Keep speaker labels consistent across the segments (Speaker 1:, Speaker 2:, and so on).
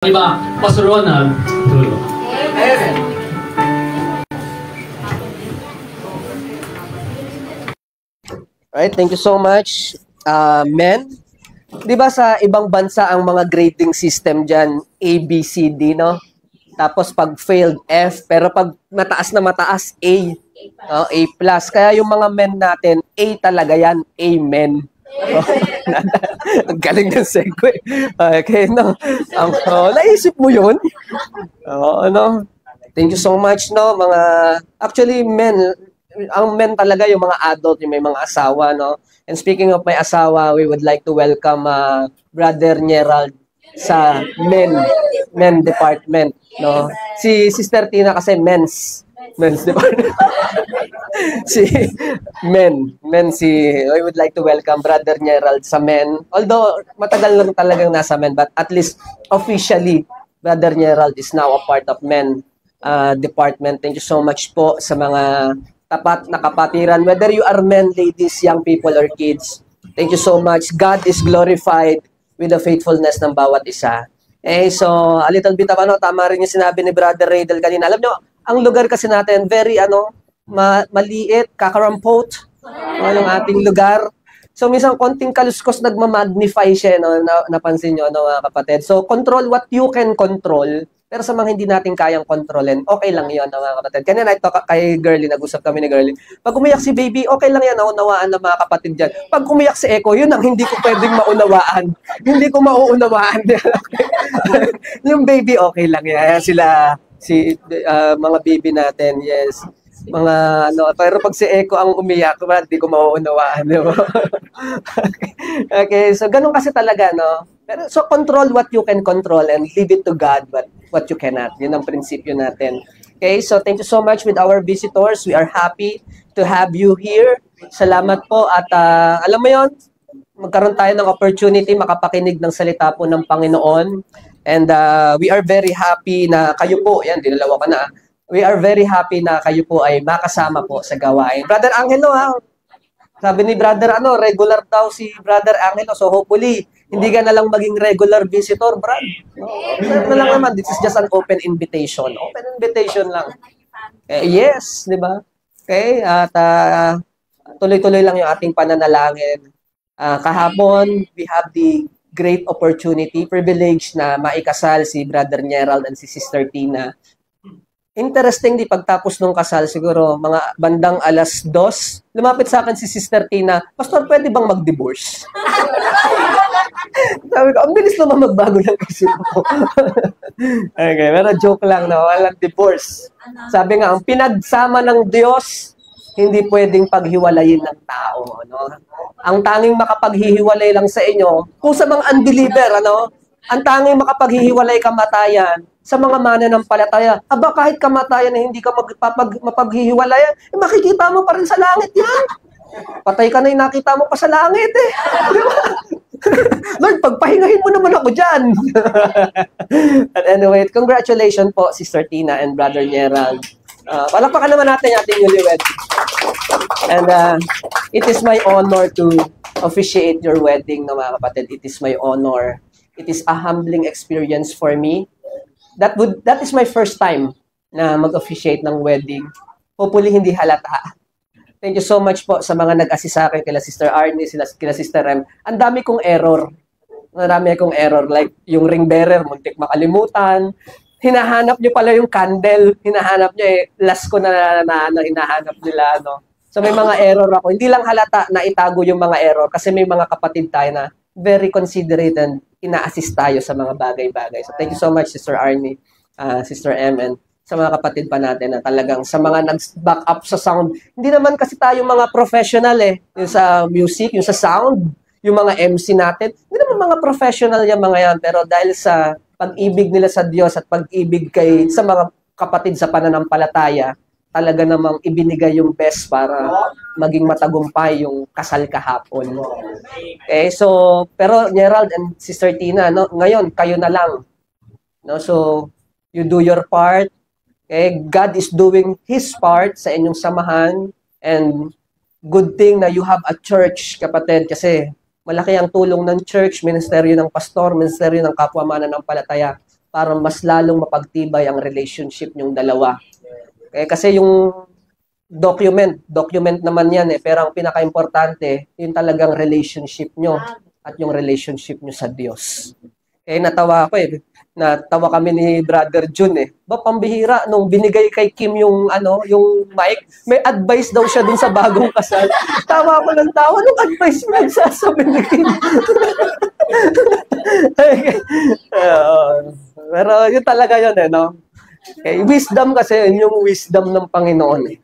Speaker 1: Iba, Pastor Ronald.
Speaker 2: Amen. Alright, thank you so much. Men, di ba sa ibang bansa ang mga grading system dyan, A, B, C, D, no? Tapos pag failed, F. Pero pag mataas na mataas, A. A+. Kaya yung mga men natin, A talaga yan. Amen. Ang galing ng segue. Okay, no? Naisip mo yun? Ano? Thank you so much, no? Actually, ang men talaga yung mga adult, yung may mga asawa, no? And speaking of my asawa, we would like to welcome Brother Gerald sa men department, no? Si Sister Tina kasi men's department. I would like to welcome Brother Gerald sa men. Although matagal lang talagang nasa men, but at least officially Brother Gerald is now a part of men department. Thank you so much po sa mga tapat na kapatiran, whether you are men, ladies, young people, or kids. Thank you so much. God is glorified with the faithfulness ng bawat isa. So a little bit of tama rin yung sinabi ni Brother Raydel kanina. Alam nyo, ang lugar kasi natin, very maliit, kakarampot, ang ating lugar. So minsan konting kaluskos nagmamagnify siya, no? Napansin nyo, no, mga kapatid. So control what you can control. Pero sa mga hindi natin kayang kontrolin, okay lang yun, mga kapatid. Kanina ito kay Girlie, nag-usap kami ni Girlie. Pag umiyak si baby, okay lang yan, naunawaan ng mga kapatid dyan. Pag umiyak si Echo, yun ang hindi ko pwedeng maunawaan. Hindi ko mauunawaan. Yung baby, okay lang yan. Mga baby natin, yes. Pero pag si Echo ang umiyak, hindi ko mauunawaan. Okay, so ganun kasi talaga, no? Pero, so control what you can control and leave it to God what you cannot. Yun ang prinsipyo natin. Okay, so thank you so much with our visitors. We are happy to have you here. Salamat po at alam mo yon, magkaroon tayo ng opportunity makapakinig ng salita po ng Panginoon. And we are very happy na kayo po, yan, dinalawa ka na. We are very happy na kayo po ay makasama po sa gawain. Brother Angelo, sabi ni Brother, regular daw si Brother Angelo. So hopefully, hindi ka na lang maging regular visitor, Brad. No lang naman, this is just an open invitation. Open invitation lang. Yes, di ba? Okay, at tuloy-tuloy lang yung ating pananalangin. Kahapon, we have the great opportunity, privilege na maikasal si Brother Gerald and si Sister Tina. Interestingly, pagtapos nung kasal, siguro mga bandang 2:00, lumapit sa akin si Sister Tina, Pastor, pwede bang mag-divorce? Sabi ko, ang bilis naman magbago ng isip ko. Okay, pero joke lang, no? Walang divorce. Sabi nga, ang pinagsama ng Diyos, hindi pwedeng paghiwalayin ng tao. No? Ang tanging makapaghihiwalay lang sa inyo, kung sa mga unbeliever, ang tanging makapaghihiwalay kamatayan, sa mga mananampalataya, kahit kamatayan na hindi ka mapaghihiwalayan, makikita mo pa rin sa langit yan. Patay ka na yung nakita mo pa sa langit eh. Di ba? Lord, pagpahingahin mo naman ako dyan. But anyway, congratulations po, Sister Tina and Brother Gerald. Palakpakan naman natin yung ating newlywed. And it is my honor to officiate your wedding, no, mga kapatid. It is my honor. It is a humbling experience for me. That is my first time na mag-officiate ng wedding. Hopefully, hindi halata. Thank you so much po sa mga nag-assist sa akin, kila Sister Arnie, kila Sister Rem. Ang dami kong error. Marami akong error. Like, yung ring bearer, muntik makalimutan. Hinahanap nyo pala yung candle. Hinahanap nyo last ko na hinahanap nila, no? So, may mga error ako. Hindi lang halata na itago yung mga error kasi may mga kapatid tayo na very considerate and ina-assist tayo sa mga bagay-bagay. So, thank you so much, Sister Arnie, Sister M, and sa mga kapatid pa natin na talagang sa mga nag-back up sa sound. Hindi naman kasi tayo mga professional yung sa music, yung sa sound, yung mga MC natin. Hindi naman mga professional yung mga yan. Pero dahil sa pag-ibig nila sa Diyos at pag-ibig sa mga kapatid sa pananampalataya, talaga namang ibinigay yung best para maging matagumpay yung kasal kahapon. Okay, so, pero Gerald and Sister Tina, ngayon, kayo na lang. No? So, you do your part. Okay, God is doing His part sa inyong samahan, and good thing na you have a church, kapatid, kasi malaki ang tulong ng church, ministeryo ng pastor, ministeryo ng kapwa mananampalataya para mas lalong mapagtibay ang relationship nyong dalawa. Okay? Kasi yung document naman yan eh, pero ang pinaka-importante, yung talagang relationship nyo at yung relationship nyo sa Diyos. Eh, natawa ako eh. Natawa kami ni Brother Jun eh. Ba, pambihira, nung binigay kay Kim yung, yung mic, may advice daw siya dun sa bagong kasal. Tawa ko ng tawa, nung advice mo nagsasabi ni Kim. Pero yun talaga yun eh, no? Okay, wisdom kasi, yun yung wisdom ng Panginoon eh.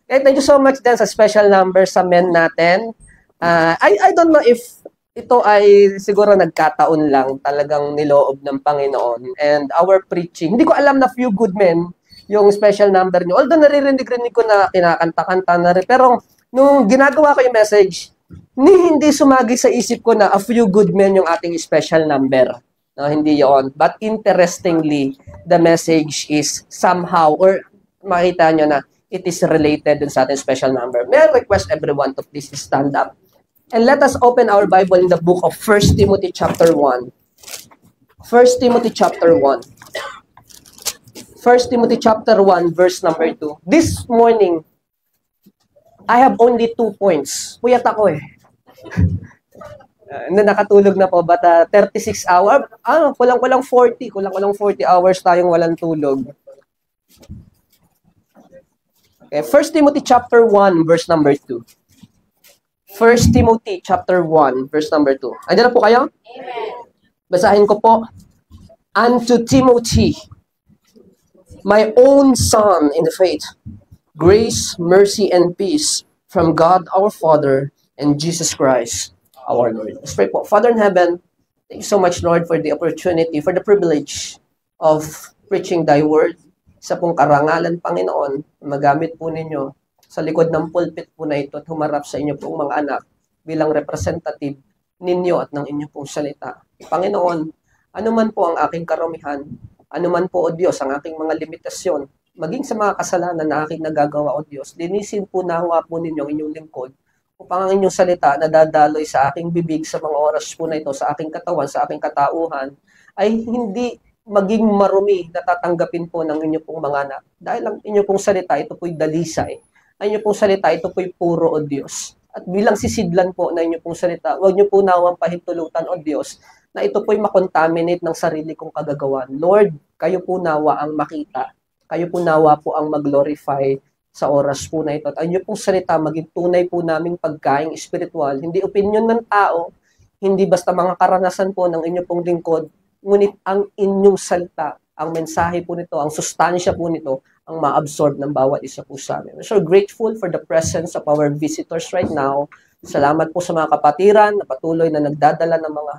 Speaker 2: Okay, thank you so much din sa special number sa men natin. I don't know if ito ay siguro nagkataon lang talagang niloob ng Panginoon. And our preaching, hindi ko alam na few good men yung special number nyo. Although naririnig ko na kinakanta-kanta na rin. Pero nung ginagawa ko yung message, hindi sumagi sa isip ko na a few good men yung ating special number. No, hindi yon. But interestingly, the message is somehow, or makita nyo na, it is related dun sa ating special number. May I request everyone to please stand up. And let us open our Bible in the book of 1 Timothy chapter 1. 1 Timothy chapter 1. 1 Timothy chapter 1 verse number 2. This morning, I have only 2 points. Puyat ako eh. Nakatulog na po, but 36 hours? Kulang-kulang 40. Kulang-kulang 40 hours tayong walang tulog. Okay, 1 Timothy chapter 1 verse number 2. 1 Timothy chapter 1 verse number 2. Andiyan na po kayo? Amen. Basahin ko po. Unto Timothy, my own son in the faith, grace, mercy, and peace from God our Father and Jesus Christ our Lord. Let's pray po. Father in heaven, thank you so much, Lord, for the opportunity, for the privilege of preaching thy word. Sa pong karangalan, Panginoon, magamit po ninyo sa likod ng pulpit po na ito at humarap sa inyo pong mga anak bilang representative ninyo at ng inyo pong salita. Panginoon, anuman po ang aking karumihan, anuman po, O Diyos, ang aking mga limitasyon, maging sa mga kasalanan na aking nagagawa, O Diyos, linisin po nawa po ninyo inyong lingkod upang ang inyong salita na dadaloy sa aking bibig sa mga oras po na ito, sa aking katawan, sa aking katauhan, ay hindi maging marumi na tatanggapin po ng inyo pong mga anak. Dahil ang inyo pong salita, ito po'y dalisay. Ang inyo pong salita, ito po'y puro, O Diyos. At bilang sisidlan po na inyo pong salita, huwag niyo po nawang pahintulutan, O Diyos, na ito po'y makontaminate ng sarili kong kagagawan. Lord, kayo po nawa ang makita. Kayo po nawa po ang mag-glorify sa oras po na ito. At ang inyo pong salita, maging tunay po naming pagkaing espiritual. Hindi opinion ng tao, hindi basta mga karanasan po ng inyo pong lingkod, ngunit ang inyong salita, ang mensahe po nito, ang sustansya po nito, ang ma-absorb ng bawat isa po sa amin. We're so grateful for the presence of our visitors right now. Salamat po sa mga kapatiran na patuloy na nagdadala ng mga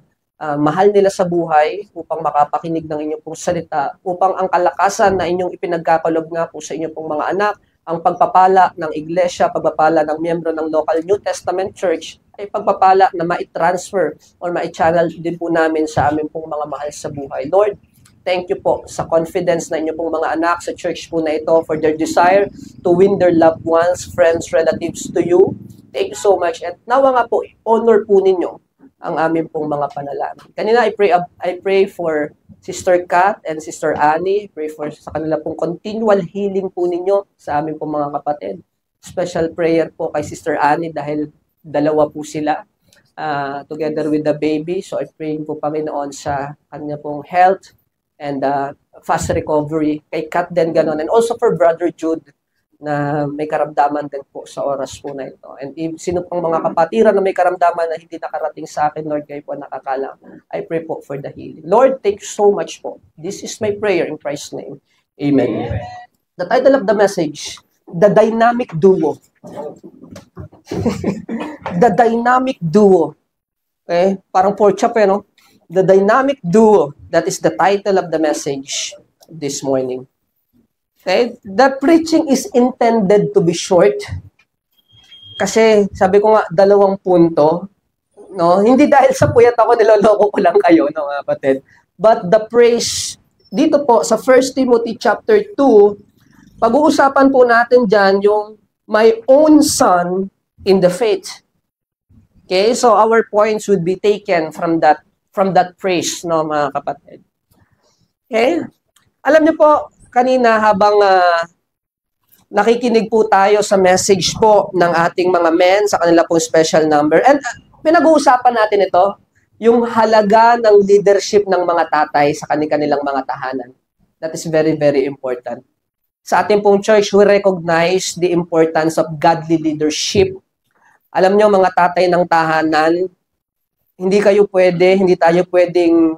Speaker 2: mahal nila sa buhay upang makapakinig ng inyong pong salita, upang ang kalakasan na inyong ipinagkakalob nga po sa inyong pong mga anak, ang pagpapala ng iglesia, pagpapala ng miyembro ng local New Testament Church, ay pagpapala na ma-transfer or ma-channel din po namin sa aming pong mga mahal sa buhay. Lord, thank you po sa confidence na inyo pong mga anak sa church po na ito for their desire to win their loved ones, friends, relatives to you. Thank you so much. At nawa nga po, honor po ninyo ang aming pong mga panalangin. Kanina, I pray for Sister Kat and Sister Annie. I pray for sa kanila pong continual healing po ninyo sa aming pong mga kapatid. Special prayer po kay Sister Annie dahil dalawa po sila together with the baby. So I pray po Panginoon sa kanya pong health and fast recovery. Kay Kat din ganon. And also for Brother Jude na may karamdaman din po sa oras po na ito. And sino pang mga kapatiran na may karamdaman na hindi nakarating sa akin, Lord, kayo po nakakalam. I pray po for the healing. Lord, thank you so much po. This is my prayer in Christ's name. Amen. The title of the message, The Dynamic Duo. The Dynamic Duo. Okay? Parang pork chop no? The Dynamic Duo. That is the title of the message this morning. Okay? The preaching is intended to be short. Kasi, sabi ko nga, 2 punto. No? Hindi dahil sa puyat ako, niloloko ko lang kayo, no, mga kapatid. But the praise, dito po, sa 1 Timothy chapter 2, pag-uusapan po natin dyan yung my own son in the faith. Okay? So, our points would be taken from that praise, no, mga kapatid. Okay? Alam niyo po, kanina habang nakikinig po tayo sa message po ng ating mga men sa kanila pong special number. And pinag-uusapan natin ito, yung halaga ng leadership ng mga tatay sa kanilang mga tahanan. That is very, very important. Sa ating pong church, we recognize the importance of godly leadership. Alam niyo, mga tatay ng tahanan, hindi tayo pwedeng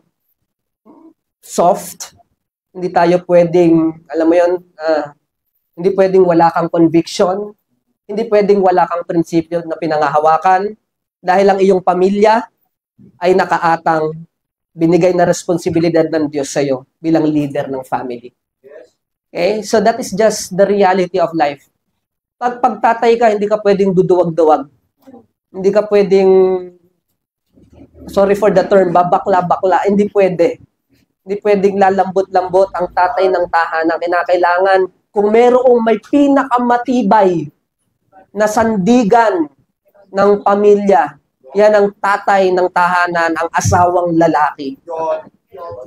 Speaker 2: soft, hindi tayo pwedeng, alam mo yun, hindi pwedeng wala kang conviction, hindi pwedeng wala kang prinsipyo na pinangahawakan, dahil ang iyong pamilya ay nakaatang binigay na responsibilidad ng Diyos sa iyo bilang leader ng family. Okay? So that is just the reality of life. Pag pagtatay ka, hindi ka pwedeng duduwag-duwag. Hindi ka pwedeng, sorry for the term, babakla-bakla. Hindi pwede. Hindi pwedeng lalambot-lambot ang tatay ng tahanan. Kinakailangan, kung merong may pinakamatibay na sandigan ng pamilya, yan ang tatay ng tahanan, ang asawang lalaki.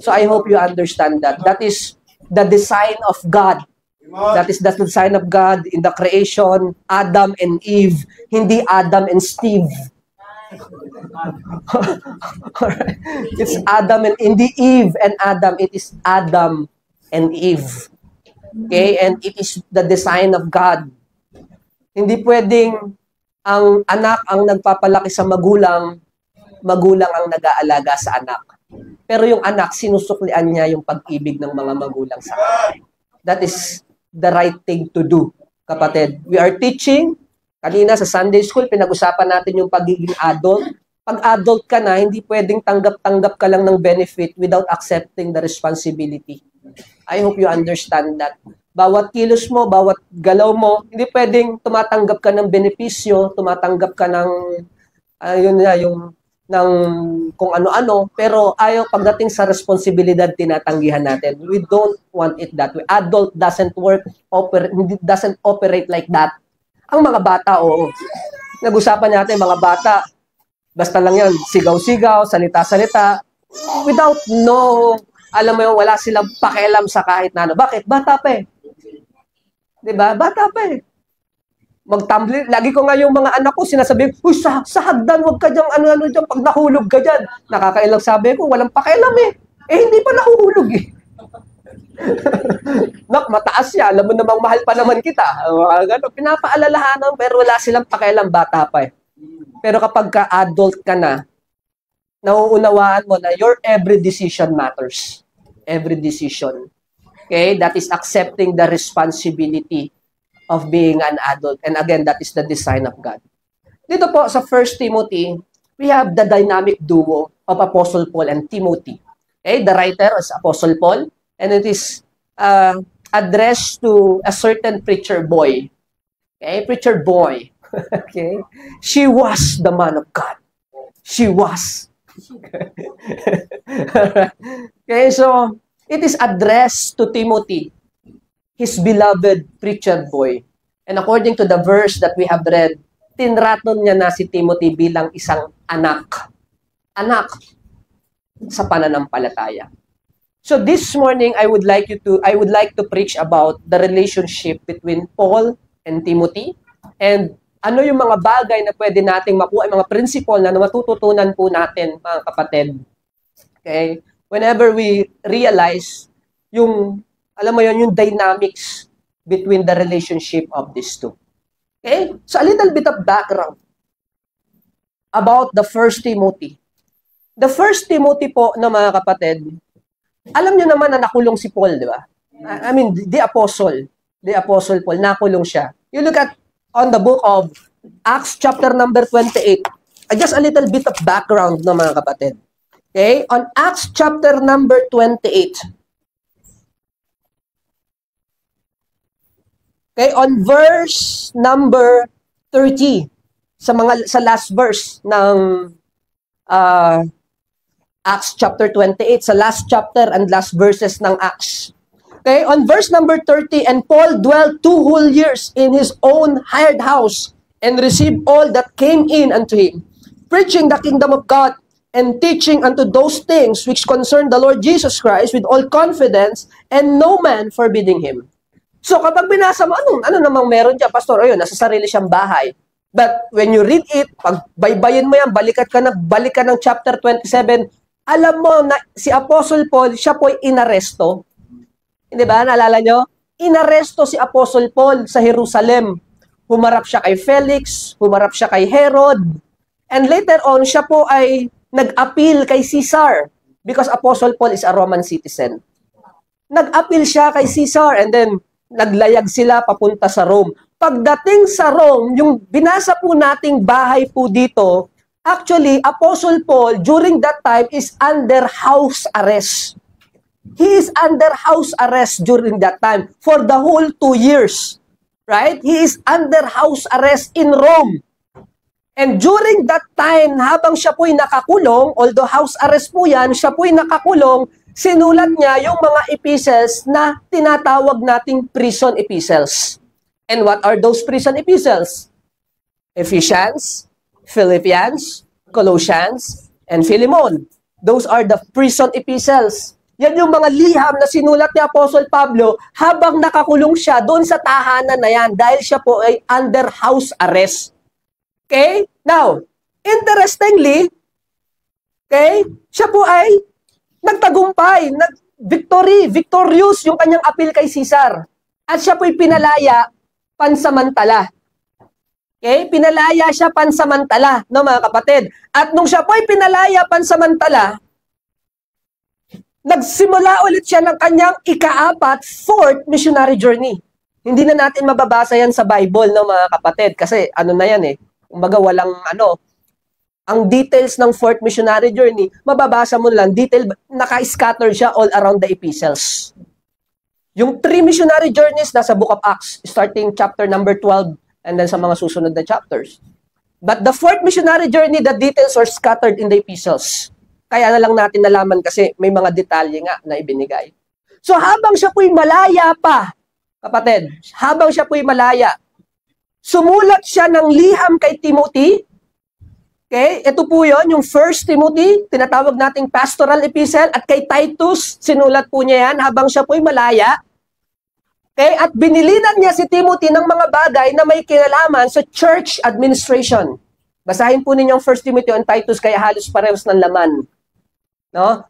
Speaker 2: So I hope you understand that. That is the design of God. That is the design of God in the creation, Adam and Eve, hindi Adam and Steve. It's Adam and hindi Eve and Adam, it is Adam and Eve. Okay? And it is the design of God. Hindi pwedeng ang anak ang nagpapalaki sa magulang, magulang ang nag-aalaga sa anak. Pero yung anak, sinusuklian niya yung pag-ibig ng mga magulang sa kanya. That is the right thing to do, kapatid. We are teaching, kanina sa Sunday School, pinag-usapan natin yung pagiging adult. Pag adult ka na, hindi pwedeng tanggap-tanggap ka lang ng benefit without accepting the responsibility. I hope you understand that. Bawat kilos mo, bawat galaw mo, hindi pwedeng tumatanggap ka ng benepisyo, tumatanggap ka ng, ng kung ano-ano, pero ayaw pagdating sa responsibilidad tinatanggihan natin. We don't want it that way. Adult doesn't doesn't operate like that. Ang mga bata, oo. Nag-usapan natin, mga bata, basta lang yan, sigaw-sigaw, salita-salita, without alam mo yung wala silang pakialam sa kahit na ano. Bakit? Bata pa eh. Diba? Bata pa eh. Magtumbling. Lagi ko nga yung mga anak ko sinasabi, uy, sa hagdan, huwag ka dyan, ano-ano dyan, pag nahulog ka dyan. Nakakailang sabi ko, walang pakialam eh. Eh, hindi pa nahuhulog eh. Nak, mataas siya. Alam mo namang mahal pa naman kita. Pinapaalalahanan, pero wala silang pakialam, bata pa eh. Pero kapag ka-adult ka na, nauunawaan mo na your every decision matters. Every decision. Okay? That is accepting the responsibility of being an adult. And again, that is the design of God. Dito po sa 1 Timothy, we have the dynamic duo of Apostle Paul and Timothy. Okay? The writer is Apostle Paul, and it is addressed to a certain preacher boy. Okay? Preacher boy. Okay? She was the man of God. She was. Okay, so it is addressed to Timothy, his beloved preacher boy. And according to the verse that we have read, tinraton niya na si Timothy bilang isang anak. Anak sa pananampalataya. So this morning I would like to preach about the relationship between Paul and Timothy, and ano yung mga bagay na pwede nating makuha, mga principle na matututunan po natin, mga kapatid. Okay? Whenever we realize yung, alam mo yun, yung dynamics between the relationship of these two. Okay? So a little bit of background about the 1 Timothy. The 1 Timothy po na mga kapatid, alam nyo naman na nakulong si Paul, di ba? I mean, the Apostle Paul, nakulong siya. You look at on the book of Acts chapter number 28. Just a little bit of background na mga kapatid. Okay? On Acts chapter number 28. Okay, on verse number 30. Sa last verse ng Acts chapter 28, sa last chapter and last verses ng Acts. Okay, on verse number 30, and Paul dwelt 2 whole years in his own hired house and received all that came in unto him, preaching the kingdom of God and teaching unto those things which concern the Lord Jesus Christ with all confidence, and no man forbidding him. So kapag binasa mo, ano namang meron dyan, Pastor? Ayun, nasa sarili siyang bahay. But when you read it, pag baybayin mo yan, balik ka ng chapter 27, alam mo na si Apostle Paul, siya po'y inaresto. Hindi ba? Naalala nyo? Inaresto si Apostle Paul sa Jerusalem. Humarap siya kay Felix, humarap siya kay Herod, and later on, siya po ay nag-appeal kay Caesar because Apostle Paul is a Roman citizen. Nag-appeal siya kay Caesar and then naglayag sila papunta sa Rome. Pagdating sa Rome, yung binasa po nating bahay po dito, actually, Apostle Paul during that time is under house arrest. He is under house arrest during that time for the whole 2 years. Right? He is under house arrest in Rome. And during that time, habang siya po'y nakakulong, although house arrest po yan, siya po'y nakakulong, sinulat niya yung mga epistles na tinatawag nating prison epistles. And what are those prison epistles? Ephesians, Philippians, Colossians, and Philemon. Those are the prison epistles. Yan yung mga liham na sinulat ni Apostle Pablo habang nakakulong siya doon sa tahanan na yan dahil siya po ay under house arrest. Okay? Now, interestingly, okay, siya po ay nagtagumpay, victorious yung kanyang appeal kay Caesar. At siya po ay pinalaya pansamantala. Okay? Pinalaya siya pansamantala, no mga kapatid. At nung siya po ay pinalaya pansamantala, nagsimula ulit siya ng kanyang fourth missionary journey. Hindi na natin mababasa yan sa Bible, no mga kapatid, kasi ano na yan eh. Kumbaga walang ang details ng fourth missionary journey, mababasa mo lang, naka-scatter siya all around the epistles. Yung 3 missionary journeys nasa Book of Acts, starting chapter number 12, and then sa mga susunod na chapters. But the fourth missionary journey, the details are scattered in the epistles. Kaya na lang natin nalaman kasi may mga detalye nga na ibinigay. So habang siya po'y malaya pa, kapatid, habang siya po'y malaya, sumulat siya ng liham kay Timothy. Okay? Ito po yon, yung 1 Timothy, tinatawag nating pastoral epistle, at kay Titus, sinulat po niya yan habang siya po'y malaya. Okay? At binilinan niya si Timothy ng mga bagay na may kinalaman sa church administration. Basahin po ninyong 1 Timothy and Titus, kaya halos parehas ng laman. No?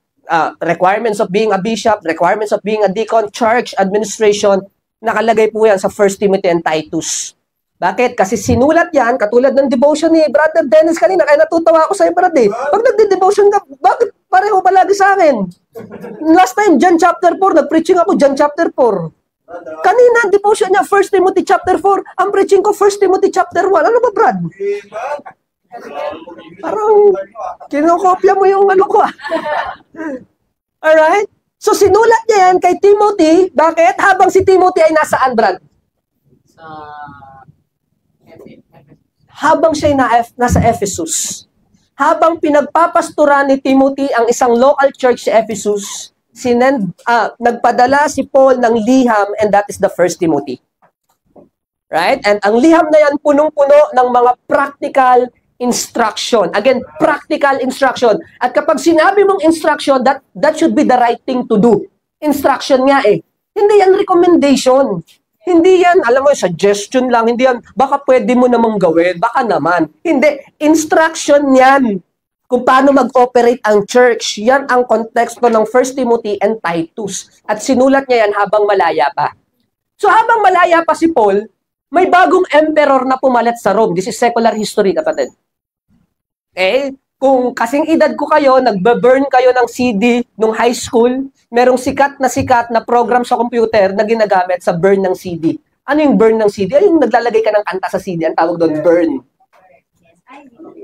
Speaker 2: Requirements of being a bishop, requirements of being a deacon, church administration, nakalagay po yan sa 1 Timothy and Titus. Bakit? Kasi sinulat yan, katulad ng devotion ni Brother Dennis kanina, kaya natutawa ako sa iyo, brother. Pag nagde-devotion ka, bakit pareho palagi sa akin? Last time, John chapter 4, nag-preaching ako, John chapter 4. Kanina, devotion niya, 1 Timothy chapter 4. Ang preaching ko, 1 Timothy chapter 1. Ano ba, Brad? Parang, kinokopya mo yung ano ko, Alright? So, sinulat niya yan kay Timothy. Bakit? Habang si Timothy ay nasaan, Brad? Habang siya nasa Ephesus. Habang pinagpapastoran ni Timothy ang isang local church sa Ephesus, nagpadala si Paul ng liham, and that is the 1 Timothy. Right? And ang liham na yan, punong-puno ng mga practical instruction. Again, practical instruction. At kapag sinabi mong instruction, that should be the right thing to do. Instruction nga eh. Hindi yan recommendation. Hindi yan, alam mo, suggestion lang. Hindi yan, baka pwede mo namang gawin. Baka naman. Hindi. Instruction yan. Kung paano mag-operate ang church. Yan ang konteksto ng 1 Timothy and Titus. At sinulat niya yan habang malaya pa. So habang malaya pa si Paul, may bagong emperor na pumalit sa Rome. This is secular history, kapatid. Okay? Kung kasing edad ko kayo, nagbe-burn kayo ng CD nung high school, merong sikat na program sa computer na ginagamit sa burn ng CD. Ano yung burn ng CD? Ay, yung naglalagay ka ng kanta sa CD, ang tawag doon, burn.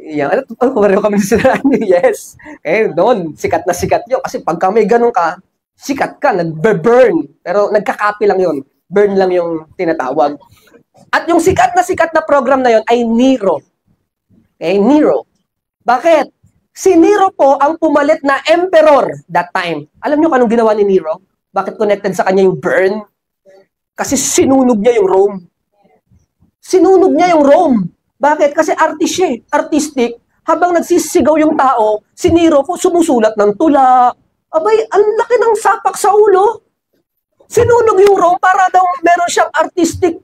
Speaker 2: Yan. Ano pareho kami sila? Yes. Okay, doon, sikat yun. Kasi pag may ganun ka, sikat ka, nagbe-burn. Pero nagkakapi lang yun. Burn lang yung tinatawag. At yung sikat na program na yun ay Nero. Okay, Nero. Bakit? Si Nero po ang pumalit na emperor that time. Alam niyo kung anong ginawa ni Nero? Bakit connected sa kanya yung burn? Kasi sinunog niya yung Rome. Sinunog niya yung Rome. Bakit? Kasi artistic. habang nagsisigaw yung tao, si Nero po sumusulat ng tula. Abay, ang laki ng sapak sa ulo. Sinunog yung Rome para daw meron siyang artistic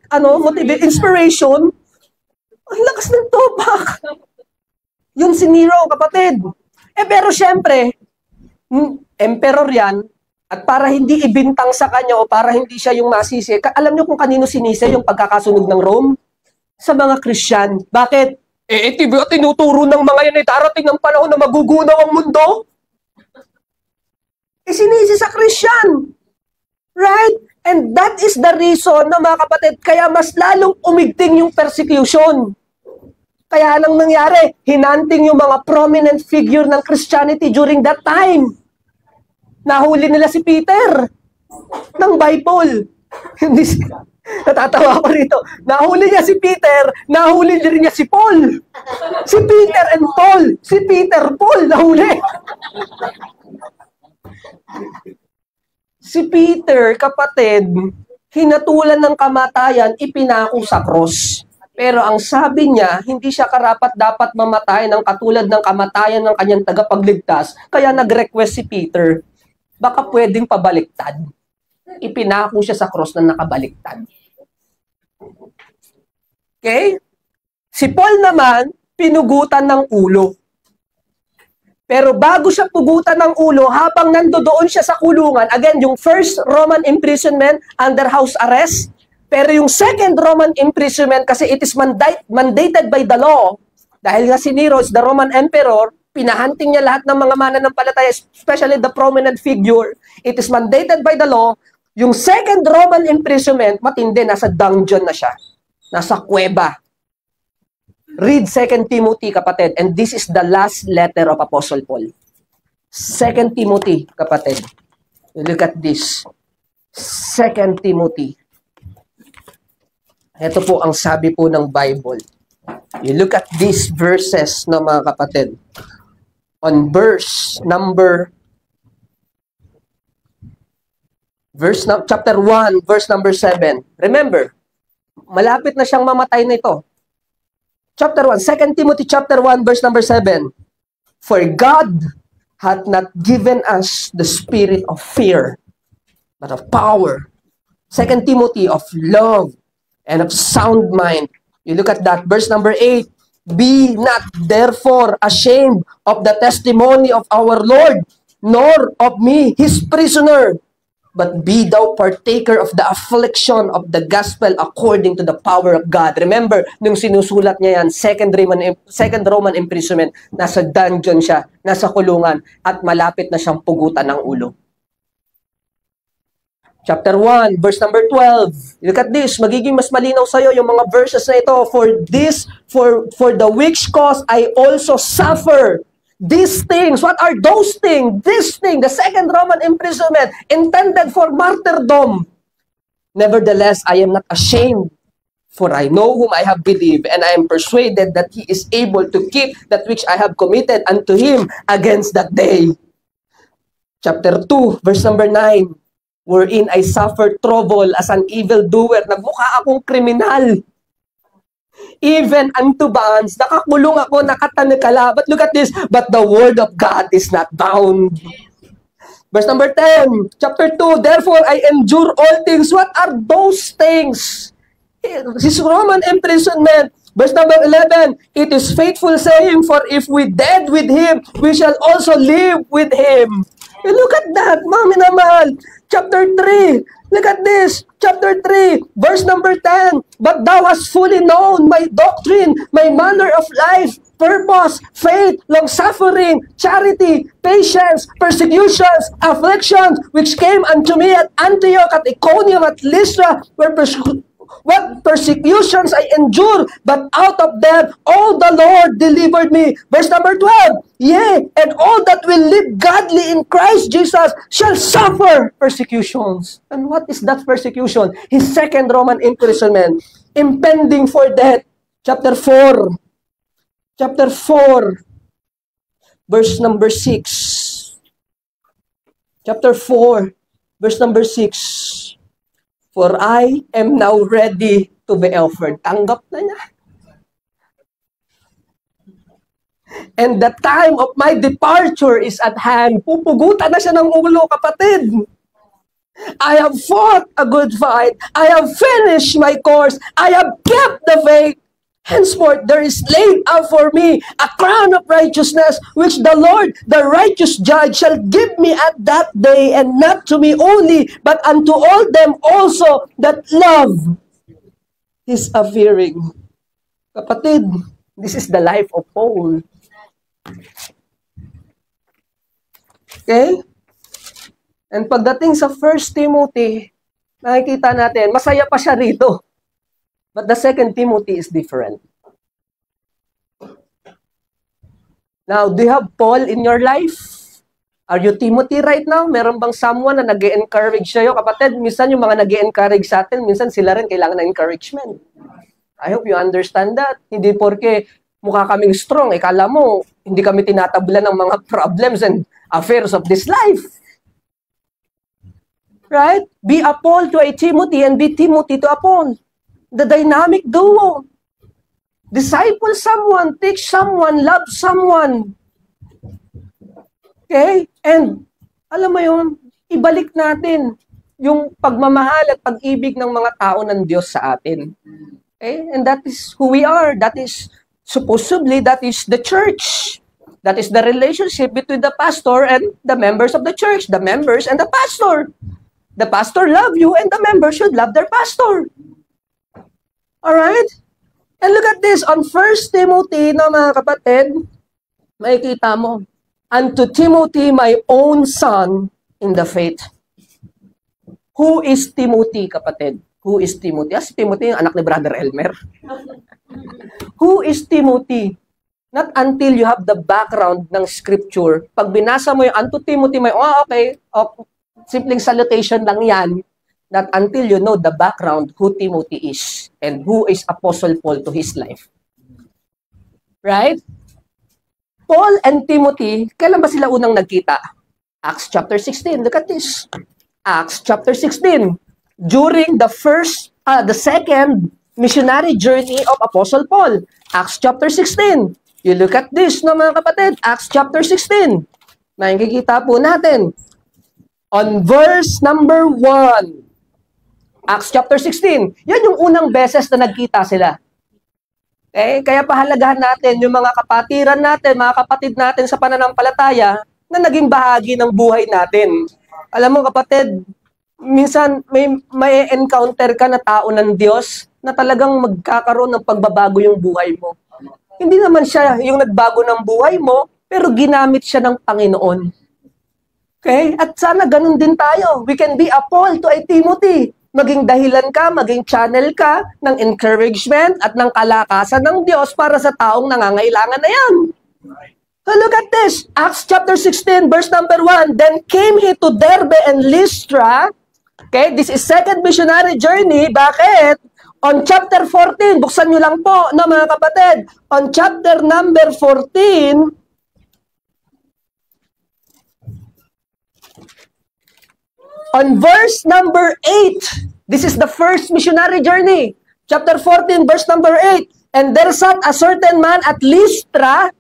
Speaker 2: inspiration. Ang lakas ng topak. Yung si Nero, kapatid. Pero syempre, emperor yan, at para hindi ibintang sa kanya o para hindi siya yung masisi, alam niyo kung kanino sinisi yung pagkakasunog ng Rome? Sa mga Christian. Bakit? Tinuturo ng mga yan, darating ng panahon na magugunaw ang mundo. Sinisi sa Christian. Right? And that is the reason na mga kapatid, kaya mas lalong umigting yung persecution. Kaya anong nangyari? Hinanting yung mga prominent figure ng Christianity during that time. Nahuli nila si Peter ng Bible. Hindi natatawa ko rito. Nahuli niya si Peter, nahuli din niya si Paul. Si Peter and Paul. Si Peter, Paul, nahuli. Si Peter, kapatid, hinatulan ng kamatayan, ipinako sa cross. Pero ang sabi niya, hindi siya karapat-dapat mamatay ng katulad ng kamatayan ng kanyang tagapagligtas. Kaya nag-request si Peter, baka pwedeng pabaliktad. Ipinako siya sa cross na nakabaliktad. Okay? Si Paul naman, pinugutan ng ulo. Pero bago siya pugutan ng ulo, habang nandoon siya sa kulungan, again, yung first Roman imprisonment under house arrest, pero yung second Roman imprisonment, kasi it is mandated by the law, dahil nga si Nero is the Roman emperor, pinahunting niya lahat ng mga mananampalataya, especially the prominent figure. It is mandated by the law. Yung second Roman imprisonment, matindi, nasa dungeon na siya. Nasa kuweba. Read 2 Timothy, kapatid. And this is the last letter of Apostle Paul. 2 Timothy, kapatid. Look at this. 2 Timothy. Ito po ang sabi po ng Bible. You look at these verses, no, mga kapatid. On chapter 1, verse number 7. Remember, malapit na siyang mamatay nito. Chapter 1, 2 Timothy chapter 1, verse number 7. For God hath not given us the spirit of fear, but of power. 2 Timothy, of love and of sound mind. You look at that, verse number 8. Be not therefore ashamed of the testimony of our Lord, nor of me, his prisoner, but be thou partaker of the affliction of the gospel according to the power of God. Remember, nung sinusulat niya yan, second Roman imprisonment, nasa dungeon siya, nasa kulungan, at malapit na siyang pugutan ng ulo. Chapter 1, verse number 12. Look at this, magiging mas malinaw sa'yo yung mga verses na ito. For the which cause I also suffer. These things, what are those things? This thing, the second Roman imprisonment, intended for martyrdom. Nevertheless, I am not ashamed, for I know whom I have believed, and I am persuaded that he is able to keep that which I have committed unto him against that day. Chapter 2, verse number 9, wherein I suffered trouble as an evildoer. Nagmukha akong kriminal. Even unto bonds, nakakulong ako, nakatanakala. But look at this, but the word of God is not bound. Verse number 10, chapter 2, therefore I endure all things. What are those things? His Roman imprisonment. Verse number 11, it is faithful saying, for if we dead with him, we shall also live with him. Look at that, mga minamahal. Chapter 3, look at this. Chapter 3, verse number 10. But thou hast fully known my doctrine, my manner of life, purpose, faith, long-suffering, charity, patience, persecutions, afflictions, which came unto me at Antioch, at Iconium, at Lystra, what persecutions I endure, but out of them all the Lord delivered me. Verse number 12, yea, and all that will live godly in Christ Jesus shall suffer persecutions. And what is that persecution? His second Roman imprisonment, impending for death. Chapter 4, verse number 6. Chapter 4, verse number 6. For I am now ready to be offered. Tanggap na niya. And the time of my departure is at hand. Pupugutan na siya ng ulo, kapatid. I have fought a good fight. I have finished my course. I have kept the faith. Henceforth, there is laid up for me a crown of righteousness, which the Lord, the righteous judge, shall give me at that day, and not to me only, but unto all them also that love his appearing. Kapatid, this is the life of Paul. Okay? And pagdating sa 1 Timothy, nakikita natin, masaya pa siya rito. But the 2 Timothy is different. Now, do you have Paul in your life? Are you Timothy right now? Meron bang someone na nag-encourage sa'yo? Kapatid, minsan yung mga nag-encourage sa atin, minsan sila rin kailangan ng encouragement. I hope you understand that. Hindi porke mukha kaming strong, kala mo, hindi kami tinatabla ng mga problems and affairs of this life. Right? Be a Paul to a Timothy and be Timothy to a Paul. The dynamic duo. Disciple someone, teach someone, love someone. Okay? And, alam mo yun, ibalik natin yung pagmamahal at pag-ibig ng mga tao ng Diyos sa atin. Okay? And that is who we are. That is, supposedly, that is the church. That is the relationship between the pastor and the members of the church. The members and the pastor. The pastor love you and the members should love their pastor. Alright? And look at this. On 1 Timothy, no, mga kapatid, makikita mo, unto Timothy, my own son in the faith. Who is Timothy, kapatid? Who is Timothy? Si Timothy, yung anak ni Brother Elmer. Who is Timothy? Not until you have the background ng scripture. Pag binasa mo yung unto Timothy, may, okay, simpleng salutation lang yan. Not until you know the background who Timothy is and who is Apostle Paul to his life. Right? Paul and Timothy, kailan ba sila unang nagkita? Acts chapter 16. Look at this. Acts chapter 16. During the second missionary journey of Apostle Paul. Acts chapter 16. You look at this, no, mga kapatid. Acts chapter 16. Makikita po natin. On verse number 1. Acts chapter 16. Yan yung unang beses na nagkita sila. Okay? Kaya pahalagahan natin yung mga kapatiran natin, mga kapatid natin sa pananampalataya na naging bahagi ng buhay natin. Alam mo kapatid, minsan may encounter ka na tao ng Diyos na talagang magkakaroon ng pagbabago yung buhay mo. Hindi naman siya yung nagbago ng buhay mo, pero ginamit siya ng Panginoon. Okay? At sana ganun din tayo. We can be a Paul to a Timothy. Maging dahilan ka, maging channel ka ng encouragement at ng kalakasan ng Diyos para sa taong nangangailangan na yan. So look at this. Acts chapter 16, verse number 1. Then came he to Derbe and Lystra. Okay, this is second missionary journey. Bakit? On chapter 14, buksan nyo lang po, no, mga kapatid. On chapter number 14, on verse number 8, this is the first missionary journey. Chapter 14, verse number 8. And there sat a certain man at Lystra.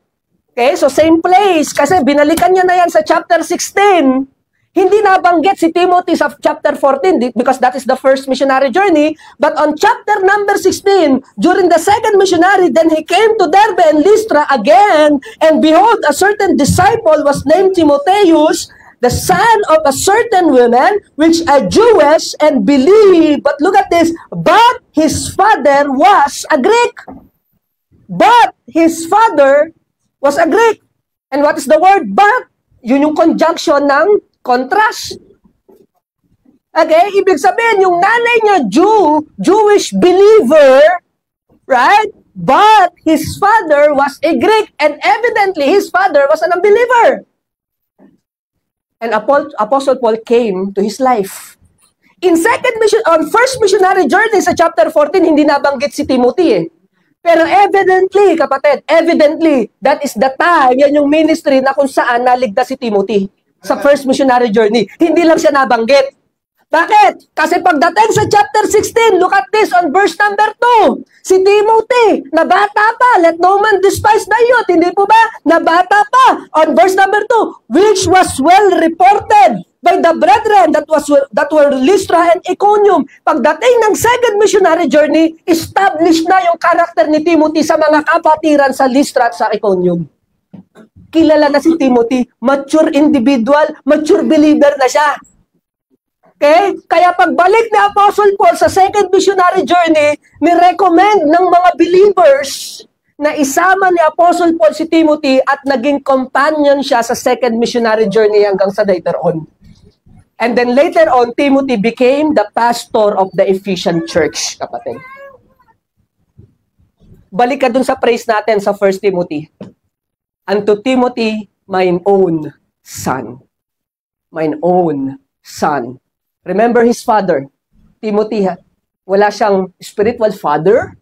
Speaker 2: Okay, so same place. Kasi binalikan niya na yan sa chapter 16. Hindi nabanggit si Timothy sa chapter 14 because that is the first missionary journey. But on chapter number 16, during the second missionary, then he came to Derbe and Lystra again. And behold, a certain disciple was named Timotheus, the son of a certain woman, which a Jewess, and believed, but look at this, but his father was a Greek. But his father was a Greek. And what is the word but? Yun yung conjunction ng contrast. Okay, ibig sabihin, yung nanay niya Jewish believer, right? But his father was a Greek, and evidently his father was an unbeliever. And Apostle Paul came to his life. On first missionary journey sa chapter 14, hindi nabanggit si Timothy eh. Pero evidently, kapatid, evidently, that is the time, yan yung ministry na kung saan naligtas si Timothy sa first missionary journey. Hindi lang siya nabanggit. Bakit? Kasi pagdating sa chapter 16, look at this on verse number 2. Si Timothy, na bata pa, let no man despise thy youth. Hindi po ba? Na bata pa. On verse number 2, which was well reported by the brethren that were Lystra and Iconium. Pagdating ng second missionary journey, established na yung karakter ni Timothy sa mga kapatiran sa Lystra at sa Iconium. Kilala na si Timothy, mature individual, mature believer na siya. Okay? Kaya pagbalik ni Apostle Paul sa second missionary journey, ni-recommend ng mga believers na isama ni Apostle Paul si Timothy at naging companion siya sa second missionary journey hanggang sa later on. And then later on, Timothy became the pastor of the Ephesian church, kapatid. Balik ka dun sa praise natin sa 1 Timothy. Unto Timothy, mine own son. Mine own son. Remember his father, Timothy, wala siyang spiritual father,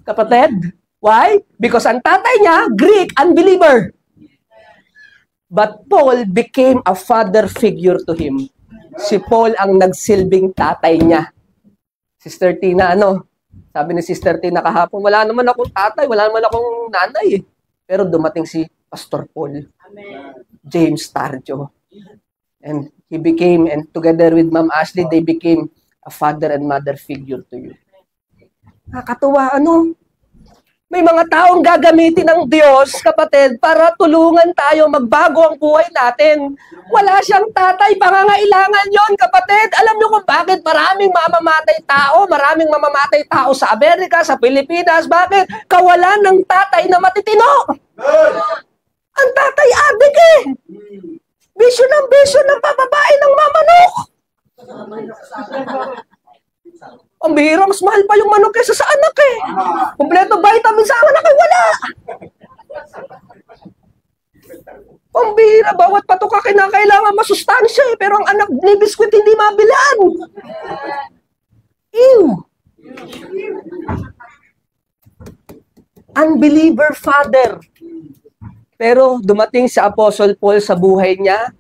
Speaker 2: kapatid. Why? Because ang tatay niya, Greek, unbeliever. But Paul became a father figure to him. Si Paul ang nagsilbing tatay niya. Sister Tina, sabi ni Sister Tina kahapon, wala naman akong tatay, wala naman akong nanay. Pero dumating si Pastor Paul. Amen. James Tarjo. And he became, and together with Ma'am Ashley, they became a father and mother figure to you. Nakakatuwa, May mga taong gagamitin ng Diyos, kapatid, para tulungan tayo magbago ang buhay natin. Wala siyang tatay, pangangailangan yon, kapatid. Alam niyo kung bakit maraming mamamatay tao sa Amerika, sa Pilipinas, bakit? Kawalan ng tatay na matitino. Ang tatay adik Bisyo ng pababae ng mamanok. Ang bihira, mas mahal pa yung manok kaysa sa anak Kompleto vitamin sa anak wala. Ang bihira, bawat patok ka kinakailangan masustansya pero ang anak ni biskwit hindi mabilan. Ew. Unbeliever father. Pero dumating si Apostle Paul sa buhay niya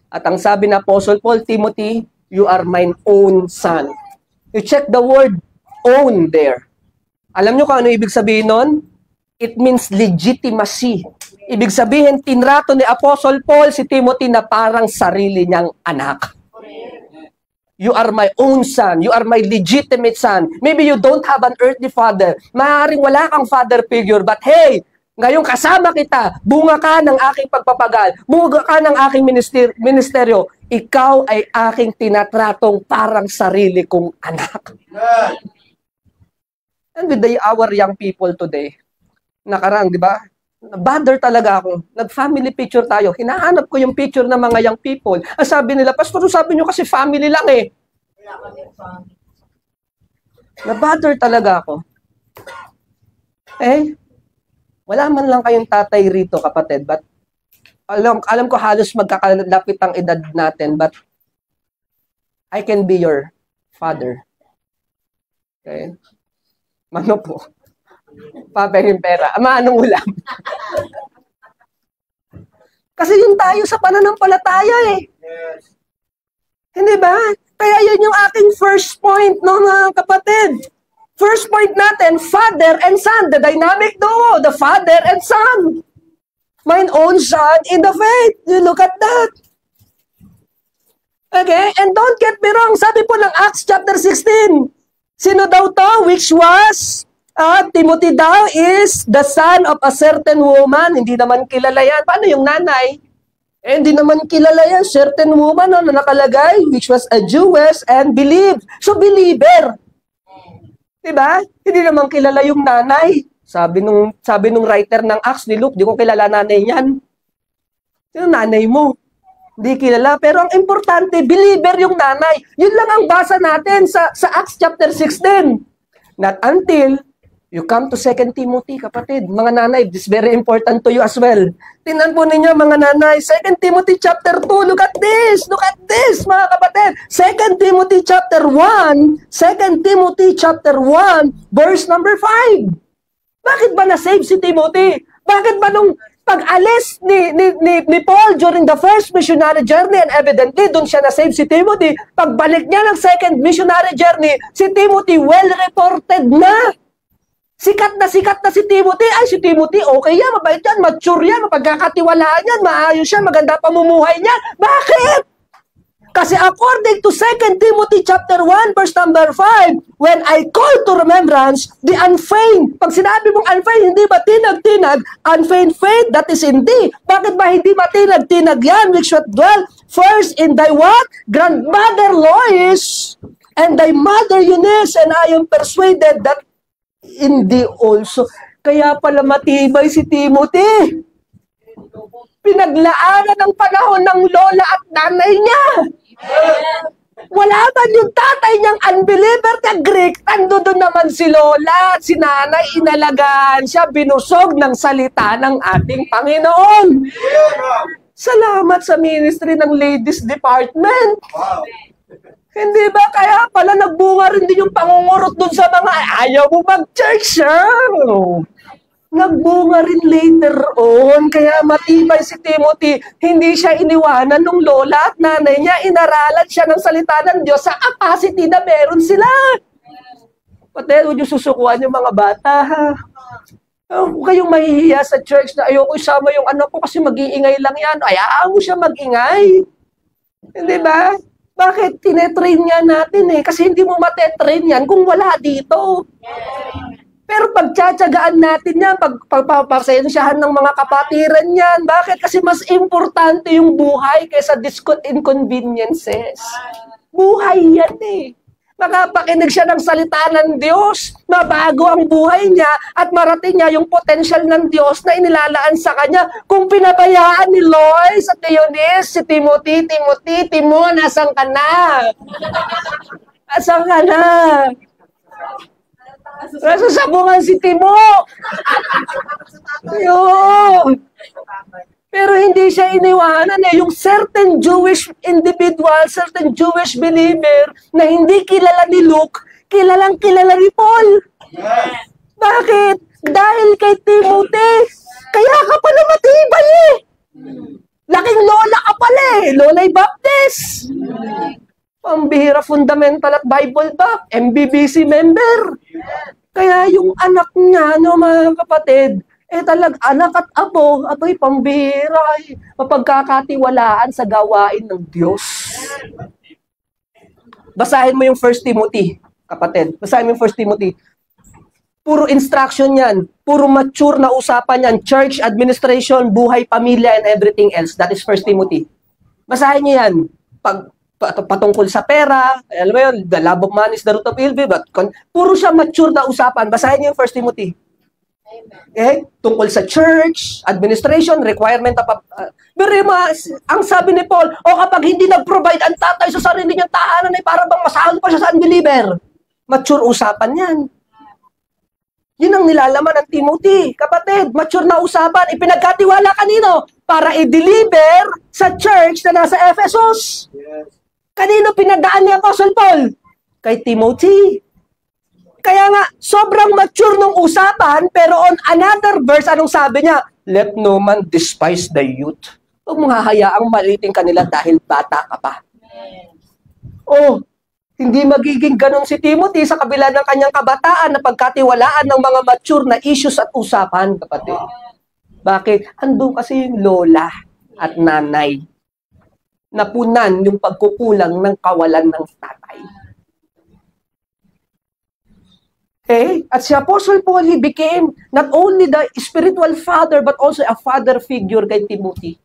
Speaker 2: at ang sabi ng Apostle Paul, Timothy, you are mine own son. You check the word own there. Alam niyo kung ano ibig sabihin nun? It means legitimacy. Ibig sabihin, tinrato ni Apostle Paul si Timothy na parang sarili niyang anak. You are my own son. You are my legitimate son. Maybe you don't have an earthly father. Maaaring wala kang father figure, but hey, ngayon kasama kita, bunga ka ng aking pagpapagal, bunga ka ng aking ministeryo, ikaw ay aking tinatratong parang sarili kong anak. And with our young people today, nakarang, di ba? Bother talaga ako. Nag-family picture tayo. Hinahanap ko yung picture ng mga young people. Ang sabi nila, Pastor, sabi nyo kasi family lang Na-bother talaga ako. Wala man lang kayong tatay rito, kapatid, but alam ko halos magkakalapit ang edad natin, but I can be your father. Okay? Mano po? Papengin pera. Ama, anong ulam? Kasi yun tayo sa pananampalataya Yes. Hindi ba? Kaya yun yung aking first point, mga kapatid. First point natin, father and son, the dynamic duo, the father and son. Mine own son in the faith. You look at that. Okay? And don't get me wrong, sabi po ng Acts chapter 16, sino daw to? Which was, Timothy daw is the son of a certain woman. Hindi naman kilala yan. Paano yung nanay? Hindi naman kilala yan. Certain woman na nakalagay, which was a Jewess and believed. So, believer. Diba? Hindi naman kilala yung nanay. Sabi nung writer ng Acts ni Luke, di ko kilala nanay niyan. Sino nanay mo? Hindi kilala. Pero ang importante, believer yung nanay. Yun lang ang basa natin sa Acts chapter 16. Not until you come to 2 Timothy, kapatid. Mga nanay, this is very important to you as well. Tingnan po ninyo, mga nanay. 2 Timothy chapter 2, look at this. Look at this, mga kapatid. 2 Timothy chapter 1, 2 Timothy chapter 1, verse number 5. Bakit ba na-save si Timothy? Bakit ba nung Pag-alis ni Paul during the first missionary journey, and evidently, doon siya na-save si Timothy. Pagbalik niya ng second missionary journey, si Timothy well-reported na. Sikat na si Timothy. Ay, si Timothy, okay yan, mabait yan, mature yan, mapagkakatiwalaan yan, maayos yan, maganda pamumuhay niya. Bakit? Kasi according to 2 Timothy chapter 1 verse number 5, when I call to remembrance the unfeigned. Pag sinabi mong unfeigned, hindi ba tinag-tinag, unfeigned faith that is in thee. Bakit ba hindi matinag-tinag yan, which should dwell first in thy what? Grandmother Lois and thy mother Eunice, and I am persuaded that in thee also. Kaya pala matibay si Timothy. Pinaglaanan ng panahon ng lola at nanay niya. Wala man yung tatay niyang unbeliever na Greek, ando doon naman si lola at si nanay, inalagaan siya, binusog ng salita ng ating Panginoon. Salamat sa ministry ng ladies department. Hindi ba kaya pala nagbunga rin din yung pangungurot doon sa mga ayaw mo mag-church, Nagbunga rin later on, kaya matibay si Timothy. Hindi siya iniwanan ng lola at nanay niya. Inaralan siya ng salita ng Diyos sa capacity na meron sila. Pati, huwag yung susukuan yung mga bata, ha? Huwag kayong mahihiya sa church na ayoko isama yung anak ko kasi mag-iingay lang yan. Hayaan mo siya mag-ingay. Hindi ba? Bakit? Tinetrain nga natin eh. Kasi hindi mo matetrain yan kung wala dito. Pero pagtsatsagaan natin yan, pagpapasensyahan ng mga kapatiran yan. Bakit? Kasi mas importante yung buhay kaysa inconveniences. Buhay yan eh. Makapakinig siya ng salita ng Diyos, mabago ang buhay niya at marating niya yung potential ng Diyos na inilalaan sa kanya. Kung pinabayaan ni Lois at ni Eunice, si Timothy, Timo, nasan ka na? Asan ka na? Nasasabungan si Timo. Yun. Pero hindi siya iniwanan eh. Yung certain Jewish individual, certain Jewish believer na hindi kilala ni Luke, kilalang kilala ni Paul. Bakit? Dahil kay Timothy. Kaya ka pala matibay eh. Laking lola ka pala eh. Lola'y Baptist. Pambihira, fundamental at Bible Bap, MBBC member. Kaya yung anak niya, no, mga kapatid, talag anak at abo, aboy pambihira, mapagkakatiwalaan sa gawain ng Diyos. Basahin mo yung 1 Timothy, kapatid. Basahin mo yung 1 Timothy. Puro instruction yan. Puro mature na usapan yan. Church, administration, buhay, pamilya, and everything else. That is 1 Timothy. Basahin niyo yan. Patungkol sa pera, alam mo yun, the love of money is the root of ill will, but puro siya mature na usapan. Basahin niyo yung 1 Timothy. Okay? Tungkol sa church, administration, requirement of... ang sabi ni Paul, kapag hindi nag-provide ang tatay sa sarili niyang tahanan, ay para bang masahol pa siya sa unbeliever. Mature usapan yan. Yun ang nilalaman ng Timothy. Kapatid, mature na usapan. Ipinagkatiwala kanino? Para i-deliver sa church na nasa Ephesus. Yes. Kanino pinagdaan ni Apostle Paul? Kay Timothy. Kaya nga, sobrang mature nung usapan, pero on another verse, anong sabi niya? Let no man despise the youth. Huwag mong hahayaang maliting kanila dahil bata ka pa. Hindi magiging ganun si Timothy sa kabila ng kanyang kabataan na pagkatiwalaan ng mga mature na issues at usapan, kapatid. Bakit? Andun kasi yung lola at nanay. Napunan yung pagkukulang ng kawalan ng tatay. Okay? At si Apostle Paul, he became not only the spiritual father, but also a father figure kay Timothy.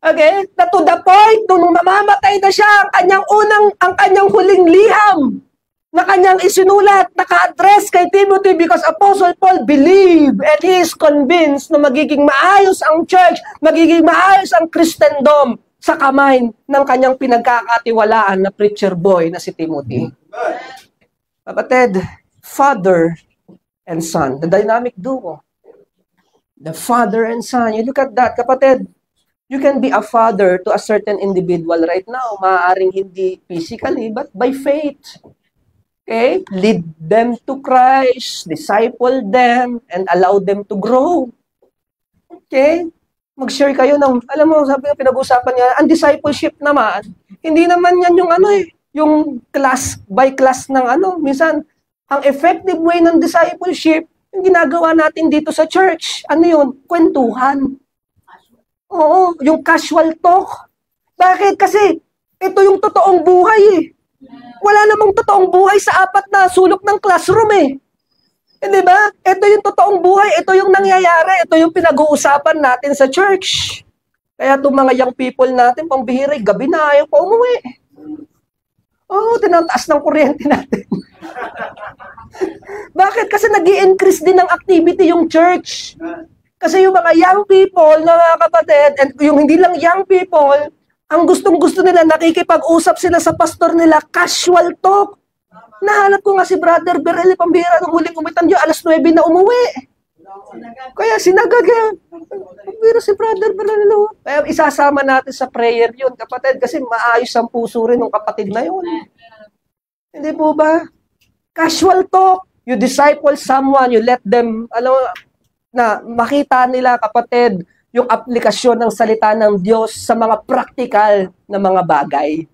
Speaker 2: Okay? Na to the point, nung mamamatay na siya, ang kanyang huling liham na kanyang isinulat, naka-address kay Timothy because Apostle Paul believed and he is convinced na magiging maayos ang church, magiging maayos ang Christendom sa kamay ng kanyang pinagkakatiwalaan na preacher boy na si Timothy. Kapatid, father and son, the dynamic duo. The father and son. You look at that, kapatid. You can be a father to a certain individual right now. Maaaring hindi physically, but by faith. Okay? Lead them to Christ, disciple them, and allow them to grow. Okay? Mag-share kayo ng, alam mo, sabi nga, pinag-usapan niya, ang discipleship naman, hindi naman yan yung yung class by class ng minsan, ang effective way ng discipleship, yung ginagawa natin dito sa church, yun? Kwentuhan. Oo, yung casual talk. Bakit? Kasi, ito yung totoong buhay eh. Wala namang totoong buhay sa apat na sulok ng classroom eh. Hindi ba? Ito yung totoong buhay, ito yung nangyayari, ito yung pinag-uusapan natin sa church. Kaya itong mga young people natin, pambihira, gabi na, ayaw pa umuwi. Oo, tinataas ng kuryente natin. Bakit? Kasi nag-i-increase din ng activity yung church. Kasi yung mga young people, na mga kapatid, and yung hindi lang young people, ang gustong-gusto nila, nakikipag-usap sila sa pastor nila, casual talk. Nahanap ko nga si Brother Bereli, pambihira, nung huling umitan niyo, 9:00 na umuwi. Kaya sinagad yan. Pambihira si Brother Bereli. Kaya isasama natin sa prayer yun, kapatid, kasi maayos ang puso rin ng kapatid na yun. Hindi po ba? Casual talk. You disciple someone, you let them, na makita nila, kapatid, yung aplikasyon ng salita ng Diyos sa mga practical na mga bagay.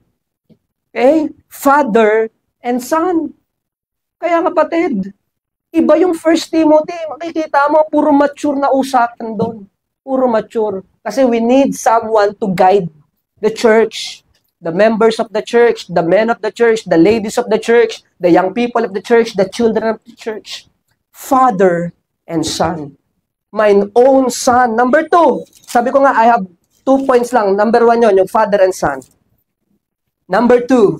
Speaker 2: Okay? Father and Son. Kaya kapatid, iba yung 1 Timothy, makikita mo, puro mature na usapan doon. Puro mature. Kasi we need someone to guide the church, the members of the church, the men of the church, the ladies of the church, the young people of the church, the children of the church. Father and Son. Mine own son. Number 2, sabi ko nga, I have 2 points lang. Number 1 yun, yung father and son. Number 2,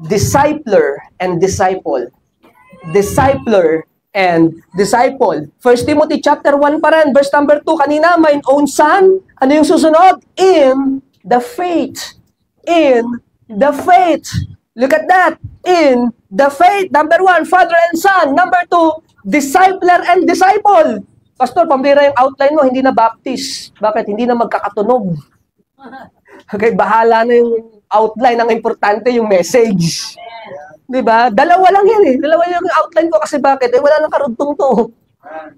Speaker 2: discipler and disciple. Discipler and disciple. 1 Timothy chapter 1 pa rin, verse number 2, kanina, mine own son. Ano yung susunod? In the faith. In the faith. Look at that. In the faith. Number 1, father and son. Number 2, discipler and disciple. Pastor, pambira yung outline mo, hindi na baptist. Bakit? Hindi na magkakatunog. Okay, bahala na yung outline. Ang importante yung message. Diba? Dalawa lang yan eh. Dalawa yung outline ko kasi bakit? Wala nang karugtong to.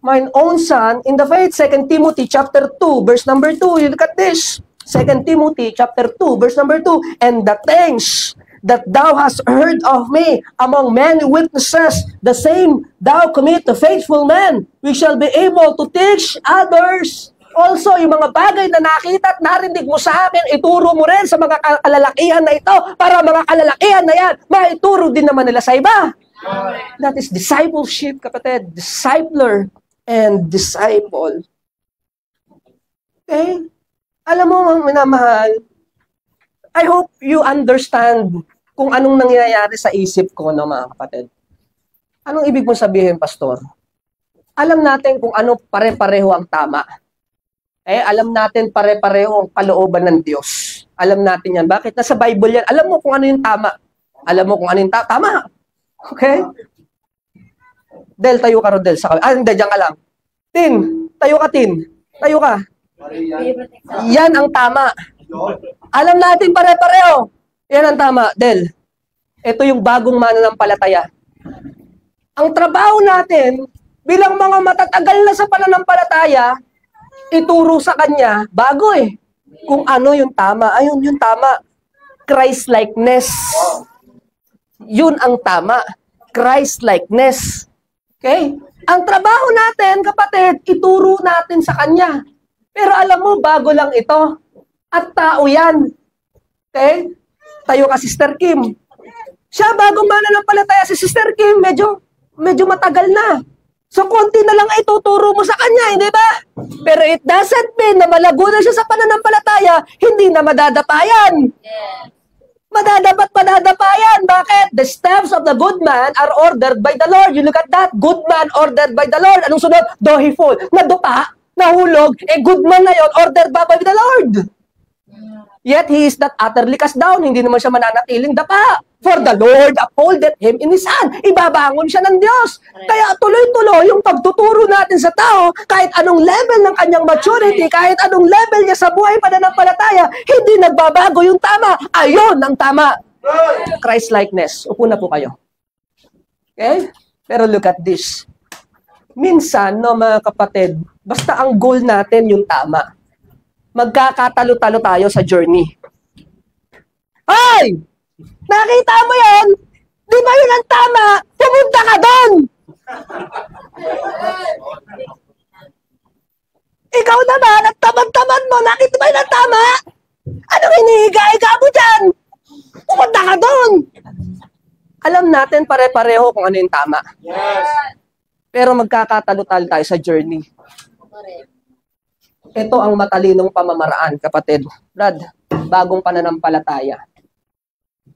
Speaker 2: Mine own son, in the faith, 2 Timothy chapter 2, verse number 2. You look at this. 2 Timothy chapter 2, verse number 2. And the things that thou hast heard of me among many witnesses, the same thou commit to faithful men. We shall be able to teach others. Also, yung mga bagay na nakita at narinig mo sa akin, ituro mo rin sa mga kalalakihan na ito para mga kalalakihan na yan, maituro din naman nila sa iba. That is discipleship, kapatid. Discipler and disciple. Okay? Alam mo, minamahal, I hope you understand kung anong nangyayari sa isip ko, no, mga kapatid. Anong ibig mong sabihin, Pastor? Alam natin kung ano pare-pareho ang tama. Alam natin pare-pareho ang kalooban ng Diyos. Alam natin yan. Bakit? Nasa Bible yan. Alam mo kung ano yung tama. Alam mo kung ano yung tama. Okay? Del, tayo ka ro, Del. Hindi, dyan ka lang. Tin, tayo ka, Tin. Tayo ka. Yan ang tama. Alam natin pare-pareho. Yan ang tama, Del. Ito yung bagong mananampalataya. Ang trabaho natin, bilang mga matatagal na sa pananampalataya, ituro sa kanya, bago eh. Kung ano yung tama. Ayun, yung tama. Christ-likeness. Yun ang tama. Christ-likeness. Okay? Ang trabaho natin, kapatid, ituro natin sa kanya. Pero alam mo, bago lang ito. At tao yan. Okay? Tayo ka, Sister Kim. Siya, bagong mananampalataya si Sister Kim, medyo matagal na. So, konti na lang ituturo mo sa kanya, hindi ba? Pero it doesn't mean na malago na siya sa pananampalataya, hindi na madadapayan. Madadapayan. Bakit? The steps of the good man are ordered by the Lord. You look at that. Good man ordered by the Lord. Anong sunod? Though he fall. Nadupa, nahulog, good man na yun, ordered by the Lord. Yet he is not utterly cast down. Hindi naman siya mananatiling dapa. For the Lord upholdeth him in his hand. Ibabangon siya ng Diyos. Kaya tuloy-tuloy yung pagtuturo natin sa tao, kahit anong level ng kanyang maturity, kahit anong level niya sa buhay pananampalataya, hindi nagbabago yung tama. Ayon ang tama. Christ-likeness. Upo na po kayo. Okay? Pero look at this. Minsan, no, mga kapatid, Basta ang goal natin yung tama. Magkakatalo-talo tayo sa journey. Hoy! Nakita mo yan? Di ba yun ang tama? Pumunta ka doon! Ikaw naman, ang tamad-tamad mo, nakita ba yun ang tama? Anong hinihiga-higa mo dyan? Pumunta ka doon! Alam natin pare-pareho kung ano yung tama.
Speaker 1: Yes.
Speaker 2: Pero magkakatalo-talo tayo sa journey. Ito ang matalinong pamamaraan, kapatid. Brad, bagong pananampalataya.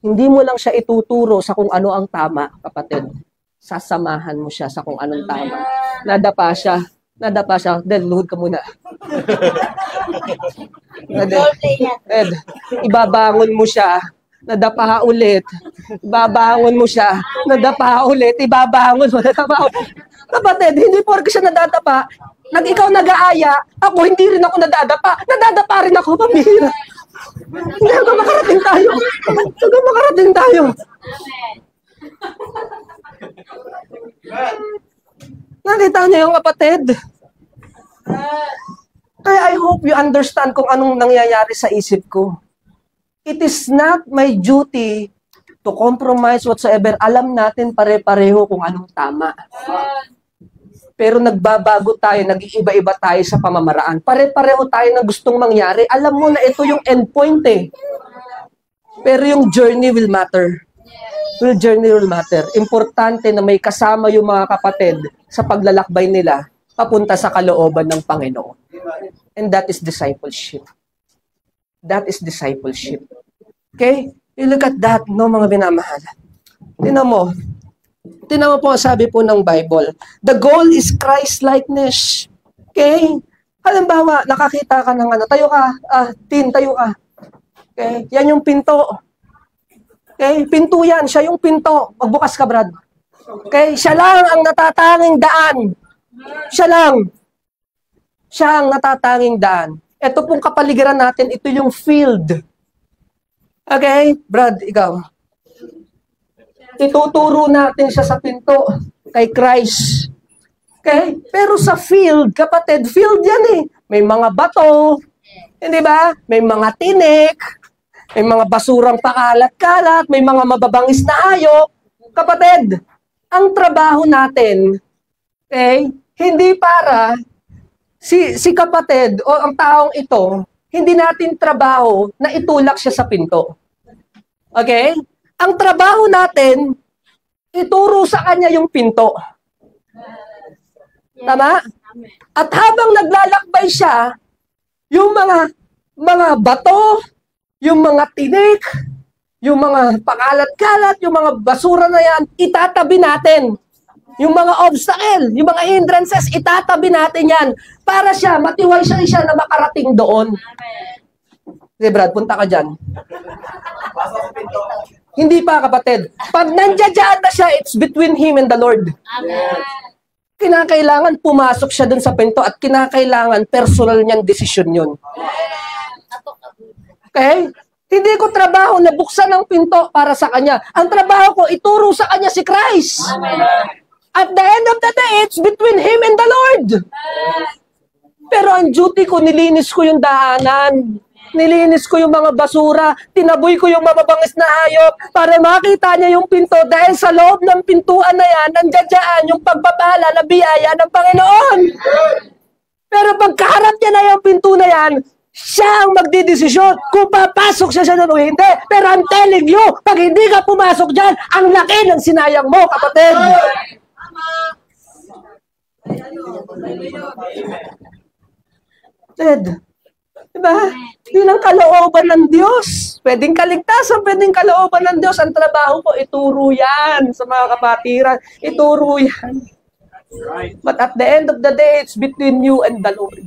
Speaker 2: Hindi mo lang siya ituturo sa kung ano ang tama, kapatid. Sasamahan mo siya sa kung anong tama. Nadapa siya. Del, luhod ka muna. Ed, ibabangon mo siya. Nadapa ulit. Ibabangon mo siya. Nadapa ulit. Ibabangon mo. Nadapa ulit. Kapatid, hindi porke siya nadadapa. Ikaw nag-aaya. Ako, hindi rin ako nadadapa. Nadadapa rin ako. Pamihira. Hindi hanggang makarating tayo. Hanggang makarating tayo. Nakita niyo yung kapatid? Kaya I hope you understand kung anong nangyayari sa isip ko. It is not my duty to compromise whatsoever. Alam natin pare-pareho kung anong tama. Pero nagbabago tayo, nag-iiba-iba tayo sa pamamaraan. Pare-pareho tayo na gustong mangyari. Alam mo na ito yung endpoint eh. Pero yung journey will matter. Yung journey will matter. Importante na may kasama yung mga kapatid sa paglalakbay nila papunta sa kalooban ng Panginoon. And that is discipleship. That is discipleship. Okay? You look at that, no, mga binamahal. Tingnan mo po ang sabi po ng Bible. The goal is Christ-likeness. Okay? Halimbawa, nakakita ka ng ano, tayo ka, tayo ka. Okay? Yan yung pinto. Okay? Pinto yan, siya yung pinto. Magbukas ka, Brad. Okay? Siya lang ang natatanging daan. Siya lang. Siya ang natatanging daan. Ito pong kapaligiran natin, ito yung field. Okay? Brad, ikaw. Ituturo natin siya sa pinto kay Christ. Okay? Pero sa field, kapatid, field yan eh. May mga bato, hindi ba? May mga tinik, may mga basurang pakalat-kalat, may mga mababangis na hayop. Kapatid, ang trabaho natin, okay, hindi para si kapatid o ang taong ito, hindi natin trabaho na itulak siya sa pinto. Okay? Ang trabaho natin, ituro sa kanya yung pinto. Tama? At habang naglalakbay siya, yung mga bato, yung mga tinik, yung mga pakalat-kalat, yung mga basura na yan, itatabi natin. Yung mga obstacle, yung mga hindrances, itatabi natin yan para siya, matiwasay siya na makarating doon. Okay, Brad, punta ka dyan. Hindi pa, kapatid. Pag nandiyan na siya, it's between him and the Lord.
Speaker 1: Amen.
Speaker 2: Kinakailangan pumasok siya dun sa pinto at kinakailangan personal niyang desisyon yun. Okay? Hindi ko trabaho na buksan ang pinto para sa kanya. Ang trabaho ko, ituro sa kanya si Christ.
Speaker 1: Amen.
Speaker 2: At the end of the day, it's between him and the Lord. Pero ang duty ko, nilinis ko yung daanan. Nilinis ko yung mga basura, tinaboy ko yung mababangis na hayop para makita niya yung pinto dahil sa loob ng pintuan na yan, nandiyan yung pagpapala na biyaya ng Panginoon. Pero pagkaharap niya na yung pinto na yan, siya ang magdidesisyon kung papasok siya o hindi. Pero I'm telling you, pag hindi ka pumasok dyan, ang laki ng sinayang mo, kapatid. Ted, diba? Yun ang kalooban ng Diyos. Pwedeng kaligtasan, pwedeng kalooban ng Diyos. Ang trabaho ko, ituro yan sa mga kapatiran. Ituro yan. But at the end of the day, it's between you and the Lord.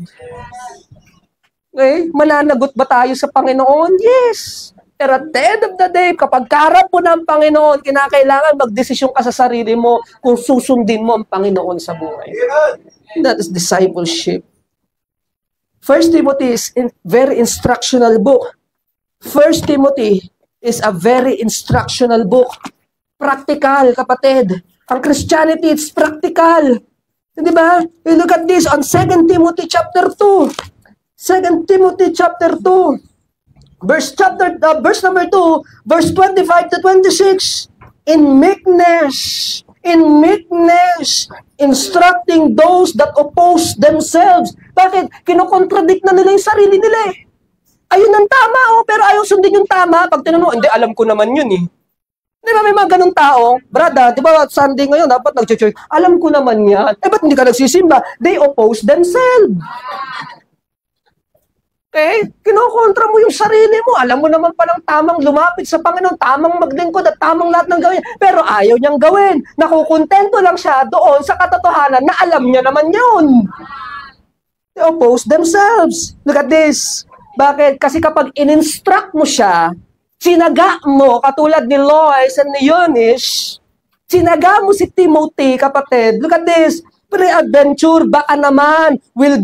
Speaker 2: Okay? Mananagot ba tayo sa Panginoon? Yes. Pero at the end of the day, kapag kaharap mo ng Panginoon, kinakailangan magdesisyon ka sa sarili mo kung susundin mo ang Panginoon sa buhay. That is discipleship. 1 Timothy is a very instructional book. 1 Timothy is a very instructional book. Practical, kapatid. Ang Christianity, it's practical. Di ba? You look at this on 2 Timothy chapter 2. 2 Timothy chapter 2. Verse number 2, verse 25 to 26. In meekness, instructing those that oppose themselves. Bakit? Kinokontradict na nila yung sarili nila eh. Ayun ang tama, pero ayaw sundin yung tama. Pag tinanong, hindi, alam ko naman yun eh. Di ba may mga ganong tao? Brada, di ba Sunday ngayon, dapat nag-church. Alam ko naman yan. Ba't hindi ka nagsisimba? They oppose themselves. Okay? Kinokontra mo yung sarili mo. Alam mo naman palang tamang lumapit sa Panginoon, tamang maglingkod at tamang lahat ng gawin. Pero ayaw niyang gawin. Nakukontento lang siya doon sa katotohanan na alam niya naman yun. They oppose themselves. Look at this. Bakit? Kasi kapag in-instruct mo siya, sinaga mo, katulad ni Lois and ni Eunice, sinaga mo si Timothy, kapatid, look at this, pre-adventure, baka naman, will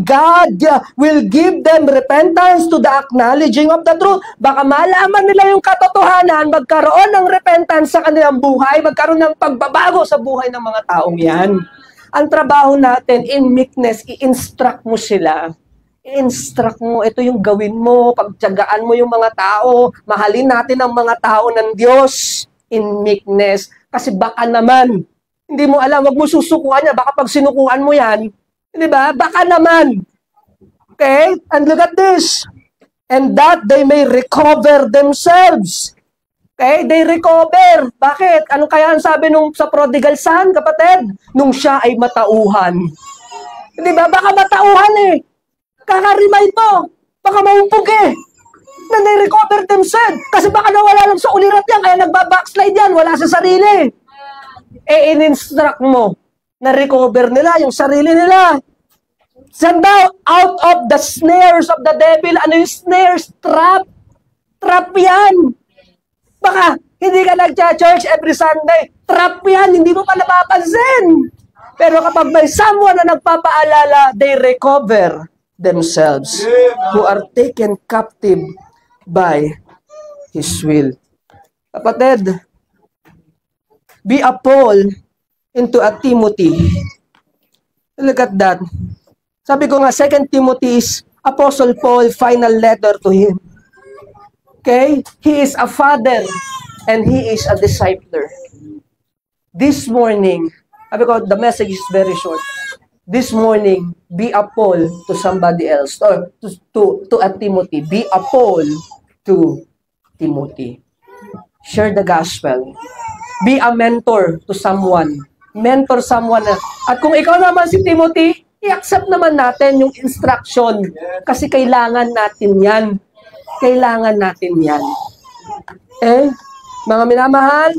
Speaker 2: give them repentance to the acknowledging of the truth. Baka malaman nila yung katotohanan, magkaroon ng repentance sa kanilang buhay, magkaroon ng pagbabago sa buhay ng mga taong yan. Ang trabaho natin, in meekness, i-instruct mo sila. I-instruct mo, ito yung gawin mo, pagtiyagaan mo yung mga tao, mahalin natin ang mga tao ng Diyos in meekness. Kasi baka naman, hindi mo alam, wag mo susukuan niya, baka pag sinukuan mo yan, di ba? Baka naman. Okay? And look at this. And that they may recover themselves. Okay? They recover. Bakit? Ano kaya ang sabi sa prodigal son, kapatid? Nung siya ay matauhan. Di ba? Baka matauhan eh. Kaka-remind mo, baka maumpog eh, na they-recover themselves. Kasi baka nawala lang sa ulirat yan, kaya nagbabackslide yan, wala sa sarili. In-instruct mo, na-recover nila yung sarili nila. Send out of the snares of the devil. Ano yung snares? Trap. Trap yan. Baka hindi ka nag-church every Sunday. Trap yan, hindi mo pa napapansin. Pero kapag may someone na nagpapaalala, they recover themselves, who are taken captive by His will. Kapatid, be a Paul into a Timothy. Look at that. Sabi ko nga, 2 Timothy is Apostle Paul, final letter to him. Okay? He is a father and he is a discipler. This morning, sabi ko, the message is very short. This morning, be a Paul to somebody else, or to a Timothy. Be a Paul to Timothy. Share the gospel. Be a mentor to someone. Mentor someone. At kung ikaw naman si Timothy, i-accept naman natin yung instruction. Kasi kailangan natin yan. Kailangan natin yan. Mga minamahal,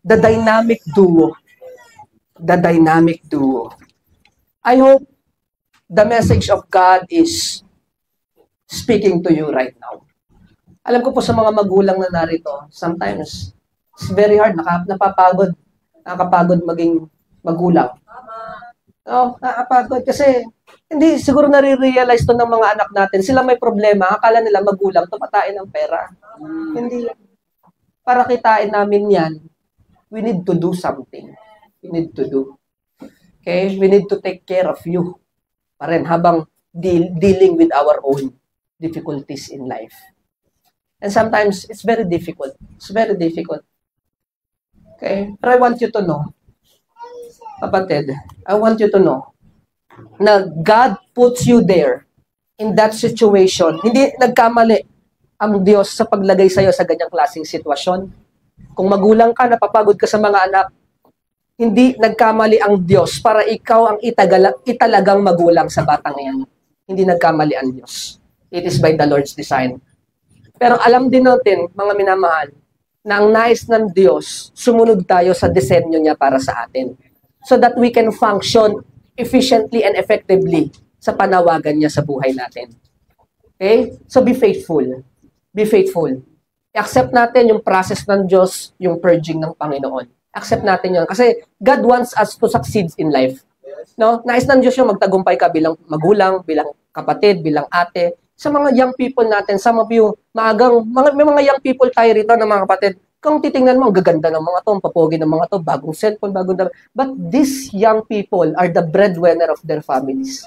Speaker 2: the dynamic duo. The dynamic duo. I hope the message of God is speaking to you right now. Alam ko po sa mga magulang na narito, sometimes it's very hard, napapagod. Nakakapagod maging magulang. Nakakapagod kasi hindi siguro nare-realize to ng mga anak natin. Sila may problema, akala nila magulang, tumatain ng pera. Hindi. Para kitain namin yan, we need to do something. We need to do. Okay? We need to take care of you. Pa rin, habang dealing with our own difficulties in life. And sometimes, it's very difficult. It's very difficult. Okay? But I want you to know, kapatid, I want you to know na God puts you there in that situation. Hindi nagkamali ang Diyos sa paglagay sa'yo sa ganyang klaseng sitwasyon. Kung magulang ka, napapagod ka sa mga anak, hindi nagkamali ang Diyos para ikaw ang italagang magulang sa batang yan. Hindi nagkamali ang Diyos. It is by the Lord's design. Pero alam din natin, mga minamahal, na ang nais ng Diyos, sumunod tayo sa disenyo niya para sa atin. So that we can function efficiently and effectively sa panawagan niya sa buhay natin. Okay? So be faithful. Be faithful. I-accept natin yung process ng Diyos, yung purging ng Panginoon. Accept natin yun. Kasi God wants us to succeed in life. No? Nais ng Diyos yung magtagumpay ka bilang magulang, bilang kapatid, bilang ate. Sa mga young people natin, some of you, may mga young people tayo rito na mga kapatid, Kung titingnan mo, ang gaganda ng mga to, ang papogi ng mga to, bagong cellphone, bagong... But these young people are the breadwinner of their families.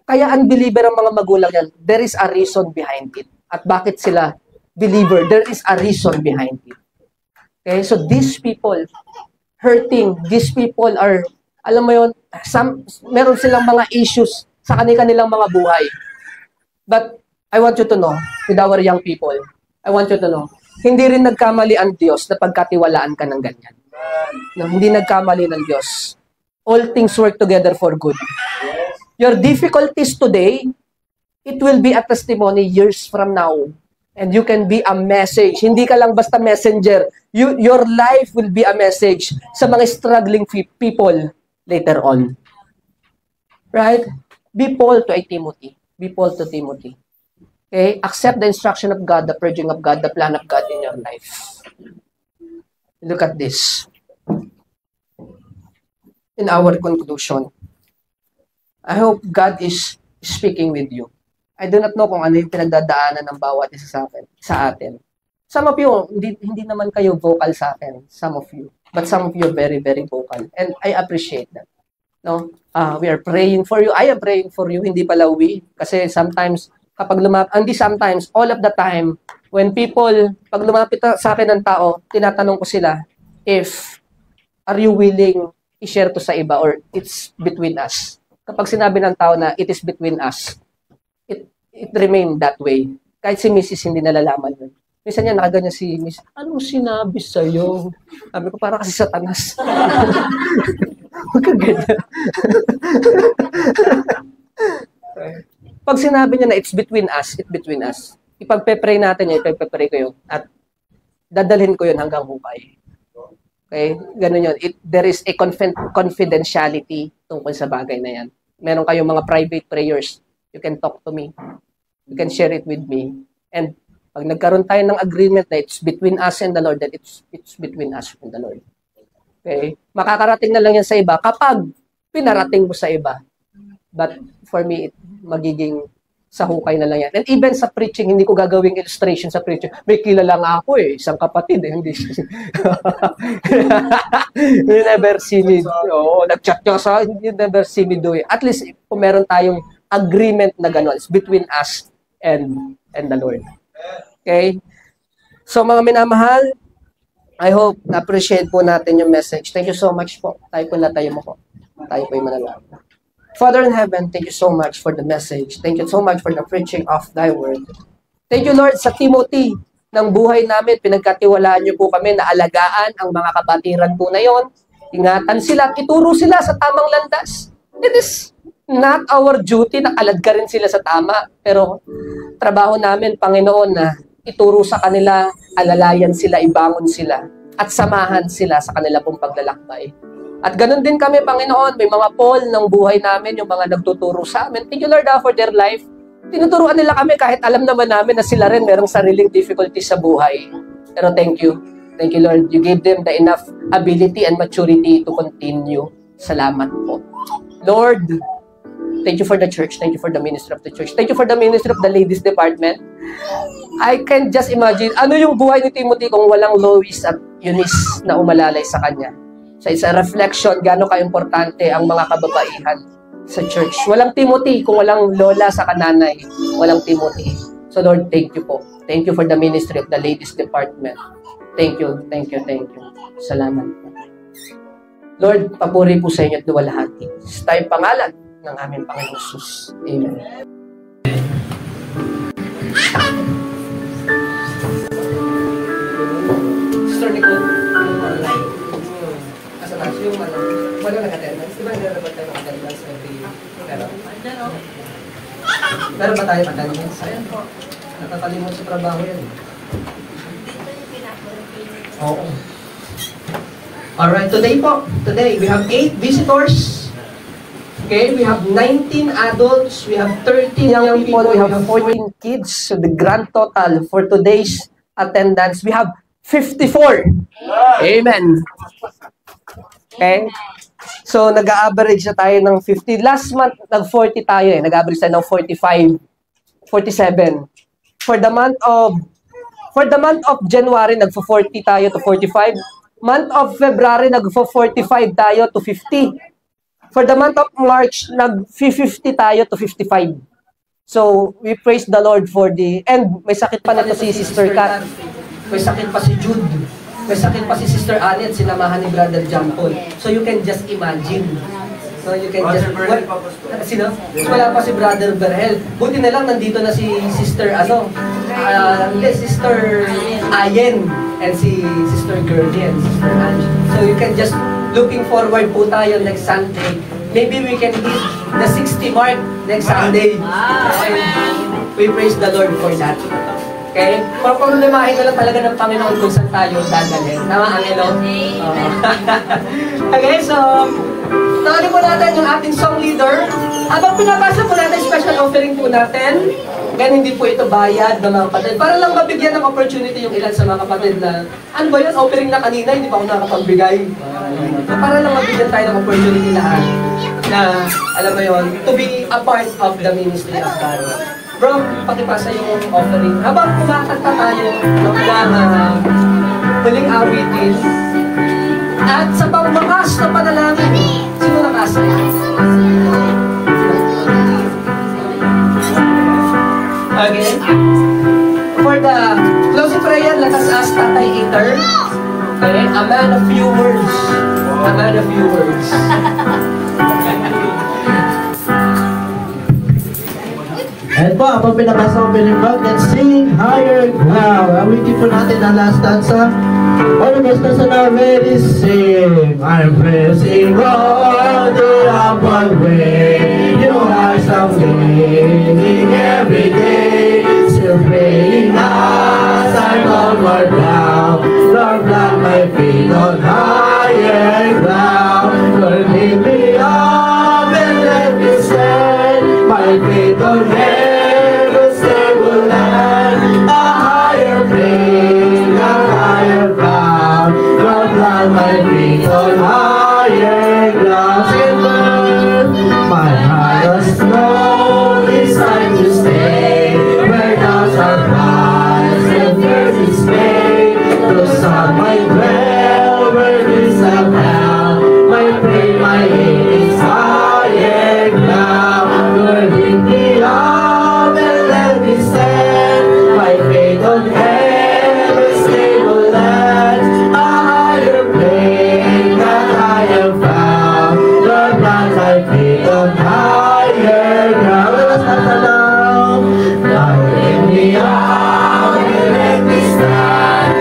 Speaker 2: Kaya unbeliever ang mga magulang yan. There is a reason behind it. At bakit sila believer? There is a reason behind it. Okay? So these people hurting, these people are, alam mo yun, meron silang mga issues sa kanilang mga buhay. But I want you to know, with our young people, I want you to know, hindi rin nagkamali ang Diyos na pagkatiwalaan ka ng ganyan. No, hindi nagkamali ng Diyos. All things work together for good. Your difficulties today, it will be a testimony years from now. And you can be a message. Hindi ka lang basta messenger. Your life will be a message sa mga struggling people later on. Right? Be Paul to Timothy. Be Paul to Timothy. Okay? Accept the instruction of God, the purging of God, the plan of God in your life. Look at this. In our conclusion, I hope God is speaking with you. I do not know kung ano yung pinagdadaanan ng bawat isa sa atin. Some of you, hindi naman kayo vocal sa akin. Some of you. But some of you are very, very vocal. And I appreciate that. No? We are praying for you. I am praying for you. Hindi pala we. Kasi sometimes, sometimes, all of the time, when pag lumapit sa akin ng tao, tinatanong ko sila if, are you willing i-share to sa iba or it's between us? Kapag sinabi ng tao na it is between us, it remain that way. Kahit si Mrs. hindi nalalaman yun. Minsan niya nakaganyan si Miss, anong sinabi sa'yo? Sabi ko, para kasi Satanas. Huwag ka ganyan. Pag sinabi niya na it's between us, it's between us. Ipagpe-pray natin yun, ipagpe-pray ko yun. At dadalhin ko yun hanggang hukay. Okay? Ganun yun. There is a confidentiality tungkol sa bagay na yan. Meron kayong mga private prayers. You can talk to me. You can share it with me. And pag nagkaroon tayo ng agreement na it's between us and the Lord, then it's between us and the Lord. Okay? Makakarating na lang yan sa iba kapag pinarating mo sa iba. But for me, magiging sa hukay na lang yan. And even sa preaching, hindi ko gagawing illustration sa preaching. May kilala nga ako isang kapatid hindi. You never see me. Nag-chat niya sa, you never see me do it. At least, kung meron tayong agreement na gano'n, it's between us and the Lord. Okay? So, mga minamahal, I hope na-appreciate po natin yung message. Thank you so much po. Tayo po mo po. Tayo po yung manalangin. Father in heaven, thank you so much for the message. Thank you so much for the preaching of thy word. Thank you, Lord, sa Timothy ng buhay namin. Pinagkatiwalaan niyo po kami na alagaan ang mga kabatiran po na yon. Ingatan sila at ituro sila sa tamang landas. It is not our duty na aladgarin sila sa tama. Pero trabaho namin, Panginoon, na ituro sa kanila, alalayan sila, ibangon sila, at samahan sila sa kanila pong paglalakbay. At ganun din kami, Panginoon, may mga Paul ng buhay namin, yung mga nagtuturo sa amin. Thank you, Lord, for their life. Tinuturuan nila kami kahit alam naman namin na sila rin merong sariling difficulties sa buhay. Pero thank you. Thank you, Lord. You gave them the enough ability and maturity to continue. Salamat po. Lord, thank you for the church. Thank you for the ministry of the church. Thank you for the ministry of the ladies department. I can just imagine, ano yung buhay ni Timothy kung walang Lois at Eunice na umalalay sa kanya. So it's a reflection gaano ka-importante ang mga kababaihan sa church. Walang Timothy kung walang lola sa kananay. Walang Timothy. So Lord, thank you po. Thank you for the ministry of the ladies department. Thank you, thank you, thank you. Salamat po. Lord, papuri po sa inyo at luwalhati. Sa tayong pangalan ng aming Panginoon Jesus. Amen. Sister Nicole, yung wala nag-attendance. Di ba nilalabat tayo ng attendance every year? Meron ba tayo attendance? Ayan po. Nakakalimot sa trabaho yan. Oo. Alright, today we have 8 visitors. Okay, we have 19 adults, we have 13 young people, we have 14 kids. So the grand total for today's attendance, we have 54. Amen. Okay? So, nag-average na tayo ng 50. Last month, nag-40 tayo eh. Nag-average tayo ng 45, 47. For the month of For the month of January, nagfo-40 tayo to 45. Month of February, nagfo-45 tayo to 50. For the month of March, nag-50 tayo to 55. So, we praise the Lord for the... And may sakit pa nito si Sister Kat. May sakit pa si Jude. May sakit pa si Sister Annette, sinamahan ni Brother John Paul. So, you can just imagine. So, you can just... Sino? Wala pa si Brother Berhel. Buti na lang, nandito na si Sister, Sister Ayen and si Sister Gertie and Sister Angie. So, you can just... Looking forward po tayo next Sunday. Maybe we can hit the 60 mark next Sunday. Okay. We praise the Lord for that. Okay? Problemahin na lang talaga ng Panginoon kung saan tayo dadalhin. Tama, Angelo? Okay, so, tawagin po natin yung ating song leader. Habang pinapasa po natin, special offering po natin. Ganun hindi po ito bayad ng mga kapatid. Para lang mabigyan ng opportunity yung ilan sa mga kapatid na, ano ba yun, offering na kanina, hindi pa ako nakapagbigay. So, para lang mabigyan tayo ng opportunity lahat na, alam mo yun, to be a part of the ministry of God. Bro, pakipasa yung offering. Habang kumakanta tayo ng huling awitin, at sa pangmakas na panalangin, sino nakasa? Okay. For the closing prayer, let us ask Tatay Eater. Okay, a man of few words. A man of few words.
Speaker 1: And po, habang pinapasa ko pinibag, let's sing higher ground. Awitin po natin ang last stanza. All the best na na ready, sing. I'm pressing on the upward way. You are something every day. Still praying as I'm onward bound. Lord, plant my feet on higher ground. Lord, lead me up and let me stand. My feet on heaven's stable land. A higher plane, a higher ground. Lord, plant my feet on higher ground. My highest goal is time to stay where clouds are rise and earth is made. Those are my dwell where is a hell. My prayer, my aim is higher ground. Lord, bring me up and let me stand. My faith on heaven's stable land. A higher plane, a higher ground. Lord, plant my feet on higher ground. Let us stand alone. Now bring me up and let me stand.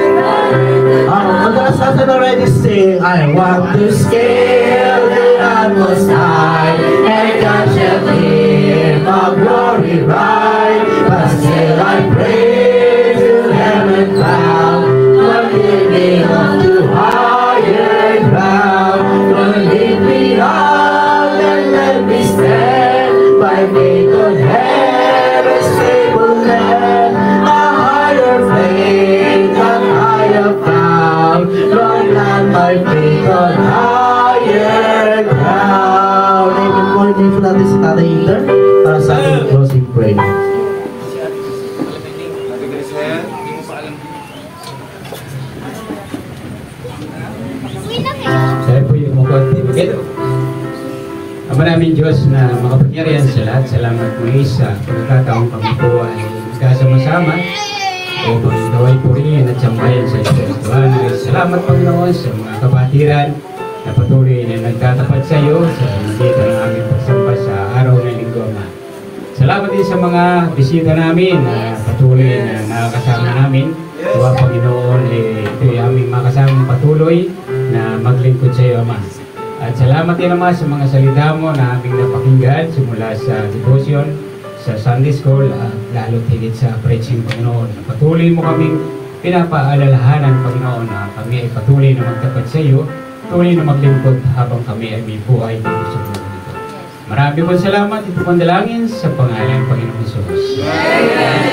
Speaker 1: Let us already sing. I want to scale the utmost high and catch a glimpse of glory bright. But still I pray to heaven bound. Lord, lead me on to higher ground. Lord, lead me up and let me stand. By faith on heaven's stable land. A higher faith and higher ground. Lord, plant my feet on higher ground. Amen po, hindi po natin si Tatay Eater para sa ating closing prayer.
Speaker 3: Saya po yung mukot. Ama namin Diyos na makapangyarihan sa lahat, salamat muli sa pagkakataong kami po ay magkasama-sama upang gawin po rin at sambayan sa Espirituan. Salamat Panginoon sa mga kapatiran na patuloy na nagtatapat sa iyo sa magitan ng aming pagsamba sa araw ng linggo, Ama. Salamat din sa mga bisita namin na patuloy na nakakasama namin. Tuwa Panginoon, ito'y aming makasamang patuloy na maglingkod sa iyo, Ama. At salamat din naman sa mga salita mo na aming napakinggan simula sa devotion, sa Sunday School, at lalo't higit sa preaching, Panginoon. Patuloy mo kaming pinapaalalahanan, Panginoon, na kami ay patuloy na magtapat sa iyo, patuloy na maglingkod habang kami ay may buhay dito sa mundo nito. Marami pong salamat. Ito pong dalangin sa pangalan ng Panginoon Jesus. Amen.